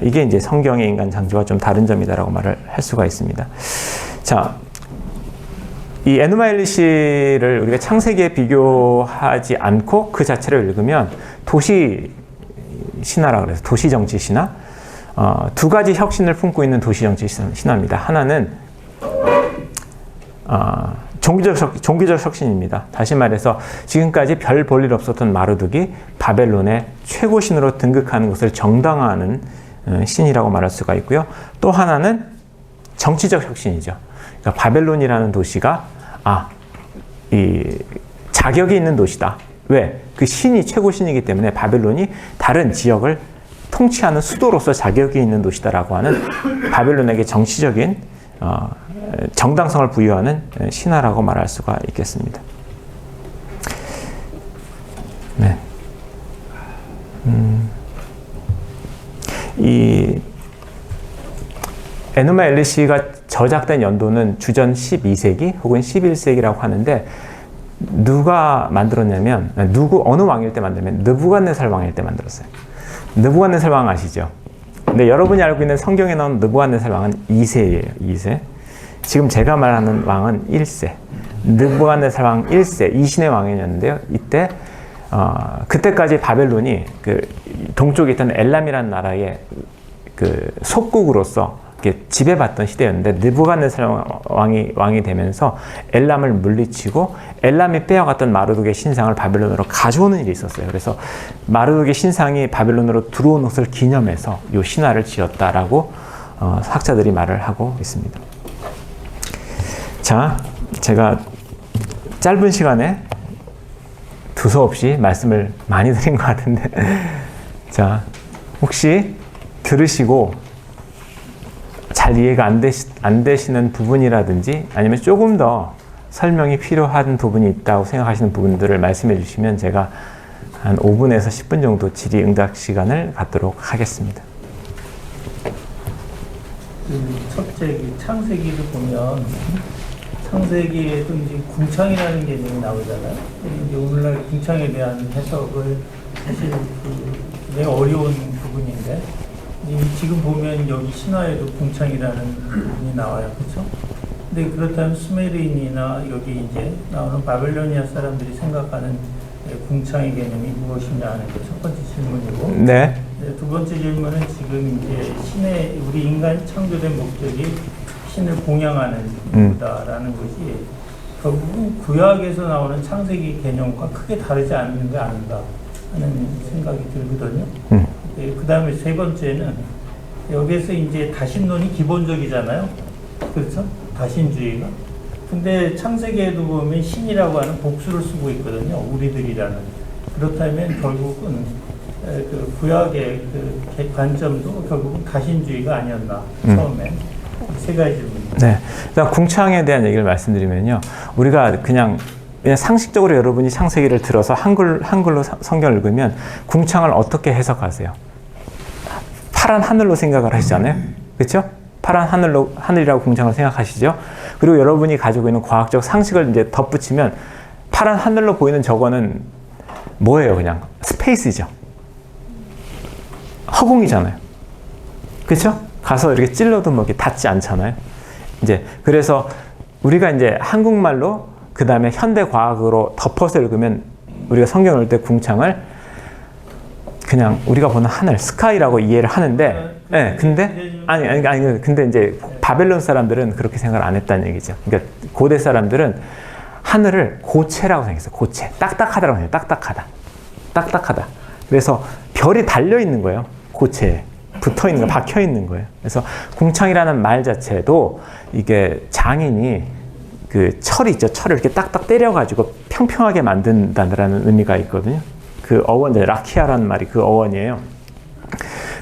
이게 이제 성경의 인간 창조와 좀 다른 점이다라고 말을 할 수가 있습니다. 자, 이 에누마 엘리시를 우리가 창세기에 비교하지 않고 그 자체를 읽으면 도시 신화라고 그래서 도시 정치 신화. 두 가지 혁신을 품고 있는 도시 정치 신화입니다. 하나는 종교적 혁신입니다. 다시 말해서 지금까지 별 볼 일 없었던 마르둑이 바벨론의 최고 신으로 등극하는 것을 정당화하는 신이라고 말할 수가 있고요. 또 하나는 정치적 혁신이죠. 그러니까 바벨론이라는 도시가 이 자격이 있는 도시다. 왜? 그 신이 최고 신이기 때문에 바벨론이 다른 지역을 통치하는 수도로서 자격이 있는 도시다라고 하는 바벨론에게 정치적인 정당성을 부여하는 신화라고 말할 수가 있겠습니다. 네. 이 에누마 엘리시가 저작된 연도는 주전 12세기 혹은 11세기라고 하는데 누가 만들었냐면 어느 왕일 때 만들면 느부갓네살 왕일 때 만들었어요. 느부갓네살 왕 아시죠? 근데 여러분이 알고 있는 성경에 나온 느부갓네살 왕은 2세예요. 2세. 지금 제가 말하는 왕은 1세. 느부갓네살 왕 1세, 이신의 왕이었는데요. 이때 그때까지 바벨론이 그 동쪽에 있던 엘람이라는 나라의 그 속국으로서 지배받던 시대였는데 느부갓네살 왕이 되면서 엘람을 물리치고 엘람이 빼앗갔던 마르둑의 신상을 바벨론으로 가져오는 일이 있었어요. 그래서 마르둑의 신상이 바벨론으로 들어온 것을 기념해서 이 신화를 지었다라고 학자들이 말을 하고 있습니다. 자, 제가 짧은 시간에 두서없이 말씀을 많이 드린 것 같은데 자, 혹시 들으시고 잘 이해가 안 되시는 부분이라든지 아니면 조금 더 설명이 필요한 부분이 있다고 생각하시는 부분들을 말씀해 주시면 제가 한 5분에서 10분 정도 질의응답 시간을 갖도록 하겠습니다. 첫째, 창세기를 보면 창세기에도 이제 궁창이라는 개념이 나오잖아요. 이제 오늘날 궁창에 대한 해석을 사실 매우 어려운 부분인데 지금 보면 여기 신화에도 궁창이라는 부분이 나와요, 그렇죠? 근데 그렇다면 수메르인이나 여기 이제 나오는 바벨로니아 사람들이 생각하는 궁창의 개념이 무엇이냐 하는 게 첫 번째 질문이고, 네. 두 번째 질문은 지금 이제 우리 인간 창조된 목적이 신을 공양하는 이유다라는 것이 결국은 구약에서 나오는 창세기 개념과 크게 다르지 않는 게 아닌가 하는 생각이 들거든요. 그 다음에 세 번째는 여기에서 이제 다신론이 기본적이잖아요. 그렇죠? 다신주의가. 근데 창세기에도 보면 신이라고 하는 복수를 쓰고 있거든요. 우리들이라는. 그렇다면 결국은 그 구약의 그 관점도 결국은 다신주의가 아니었나. 처음에. 세 가지 질문입니다. 네. 일단 궁창에 대한 얘기를 말씀드리면요. 우리가 그냥 상식적으로 여러분이 창세기를 들어서 한글로 성경을 읽으면 궁창을 어떻게 해석하세요? 파란 하늘로 생각을 하시잖아요. 그렇죠? 파란 하늘이라고 궁창을 생각하시죠. 그리고 여러분이 가지고 있는 과학적 상식을 이제 덧붙이면 파란 하늘로 보이는 저거는 뭐예요? 그냥 스페이스죠. 허공이잖아요. 그렇죠? 가서 이렇게 찔러도 뭐 이렇게 닿지 않잖아요. 이제 그래서 우리가 이제 한국말로 그 다음에 현대 과학으로 덮어서 읽으면 우리가 성경을 읽을 때 궁창을 그냥 우리가 보는 하늘, 스카이라고 이해를 하는데, 네, 근데 아니, 근데 이제 바벨론 사람들은 그렇게 생각을 안 했다는 얘기죠. 그러니까 고대 사람들은 하늘을 고체라고 생각했어요. 고체, 딱딱하다라고 생각해요. 딱딱하다. 그래서 별이 달려 있는 거예요. 고체에 붙어 있는 거, 박혀 있는 거예요. 그래서 궁창이라는 말 자체도 이게 장인이 그 철이 있죠. 철을 이렇게 딱딱 때려가지고 평평하게 만든다는 의미가 있거든요. 그 어원, 라키아라는 말이 그 어원이에요.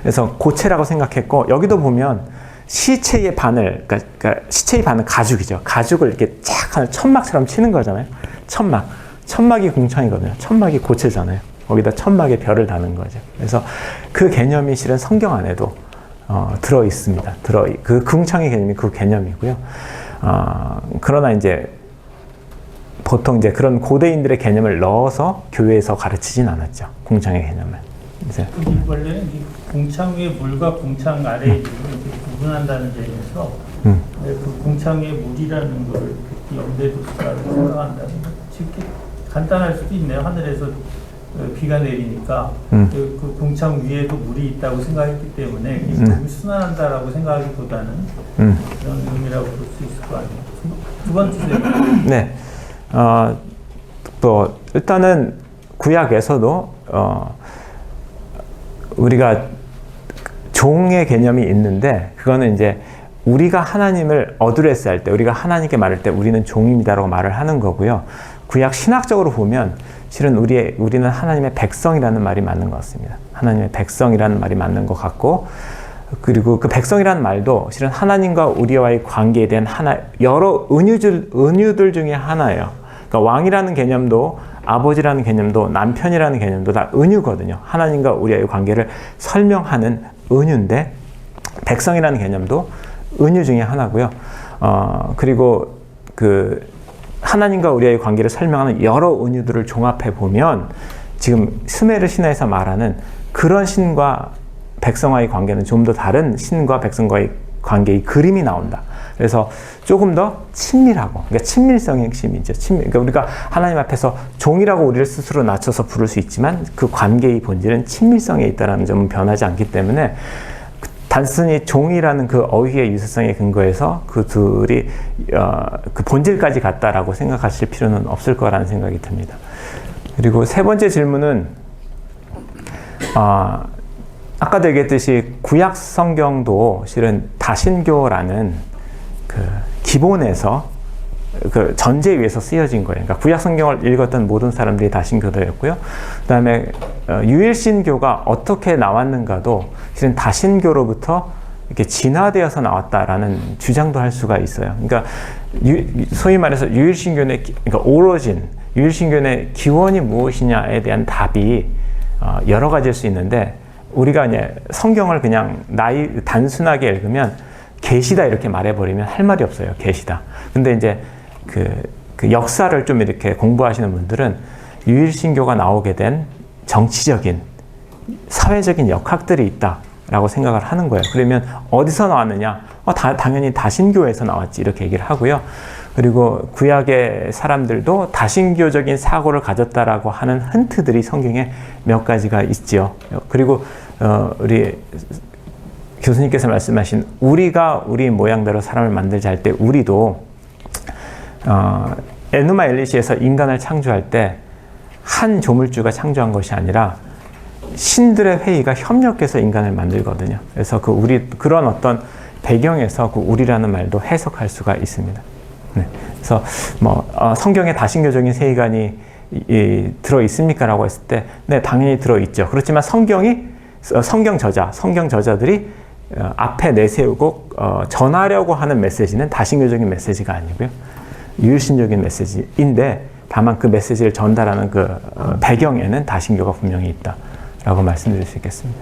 그래서 고체라고 생각했고, 여기도 보면 시체의 바늘, 그러니까 시체의 바늘 가죽이죠. 가죽을 이렇게 쫙 하는 천막처럼 치는 거잖아요. 천막이 궁창이거든요. 천막이 고체잖아요. 거기다 천막에 별을 다는 거죠. 그래서 그 개념이 실은 성경 안에도 들어 있습니다. 그 궁창의 개념이 그 개념이고요. 그러나 이제 보통 이제 그런 고대인들의 개념을 넣어서 교회에서 가르치진 않았죠. 궁창의 개념을. 원래는 궁창 위에 물과 궁창 아래의 물을 구분한다는 점에서 그 궁창 위에 물이라는 걸 염두에두라고 생각한다는 거. 쉽게 간단할 수도 있네요. 하늘에서 비가 내리니까 그 궁창 위에도 물이 있다고 생각했기 때문에 물이 순환한다라고 생각하기보다는 그런 의미라고 볼 수 있을 거 아니에요. 두 번째 질문. 네. 또 일단은 구약에서도 우리가 종의 개념이 있는데, 그거는 이제 우리가 하나님을 어드레스 할 때, 우리가 하나님께 말할 때 우리는 종입니다라고 말을 하는 거고요. 구약 신학적으로 보면 실은 우리는 하나님의 백성이라는 말이 맞는 것 같습니다. 하나님의 백성이라는 말이 맞는 것 같고, 그리고 그 백성이라는 말도 실은 하나님과 우리와의 관계에 대한 여러 은유들 중에 하나예요. 그러니까 왕이라는 개념도, 아버지라는 개념도, 남편이라는 개념도 다 은유거든요. 하나님과 우리와의 관계를 설명하는 은유인데, 백성이라는 개념도 은유 중에 하나고요. 그리고 그 하나님과 우리의 관계를 설명하는 여러 은유들을 종합해 보면 지금 스메르 신화에서 말하는 그런 신과 백성과의 관계는 좀 더 다른 신과 백성과의 관계의 그림이 나온다. 그래서 조금 더 친밀하고, 그러니까 친밀성의 핵심이죠. 그러니까 우리가 하나님 앞에서 종이라고 우리를 스스로 낮춰서 부를 수 있지만 그 관계의 본질은 친밀성에 있다는 점은 변하지 않기 때문에 단순히 종이라는 그 어휘의 유사성에 근거해서 그 둘이 그 본질까지 같다라고 생각하실 필요는 없을 거라는 생각이 듭니다. 그리고 세 번째 질문은 아까도 얘기했듯이 구약 성경도 실은 다신교라는 그 기본에서 그 전제 위에서 쓰여진 거예요. 그러니까 구약 성경을 읽었던 모든 사람들이 다신교도였고요. 그다음에 유일신교가 어떻게 나왔는가도 실은 다신교로부터 이렇게 진화되어서 나왔다라는 주장도 할 수가 있어요. 그러니까 소위 말해서 유일신교의 그러니까 오로진, 유일신교의 기원이 무엇이냐에 대한 답이 여러 가지일 수 있는데, 우리가 이제 성경을 그냥 단순하게 읽으면 계시다 이렇게 말해버리면 할 말이 없어요. 계시다. 근데 이제 그 역사를 좀 이렇게 공부하시는 분들은 유일신교가 나오게 된 정치적인, 사회적인 역학들이 있다라고 생각을 하는 거예요. 그러면 어디서 나왔느냐? 당연히 다신교에서 나왔지 이렇게 얘기를 하고요. 그리고 구약의 사람들도 다신교적인 사고를 가졌다라고 하는 힌트들이 성경에 몇 가지가 있지요. 그리고 우리 교수님께서 말씀하신 우리가 우리 모양대로 사람을 만들자 할 때 우리도 에누마 엘리시에서 인간을 창조할 때 한 조물주가 창조한 것이 아니라 신들의 회의가 협력해서 인간을 만들거든요. 그래서 그런 어떤 배경에서 그 우리라는 말도 해석할 수가 있습니다. 네. 그래서 성경에 다신교적인 세계관이 들어 있습니까라고 했을 때, 네, 당연히 들어 있죠. 그렇지만 성경 저자들이 앞에 내세우고 전하려고 하는 메시지는 다신교적인 메시지가 아니고요, 유일신적인 메시지인데, 다만 그 메시지를 전달하는 그 배경에는 다신교가 분명히 있다라고 말씀드릴 수 있겠습니다.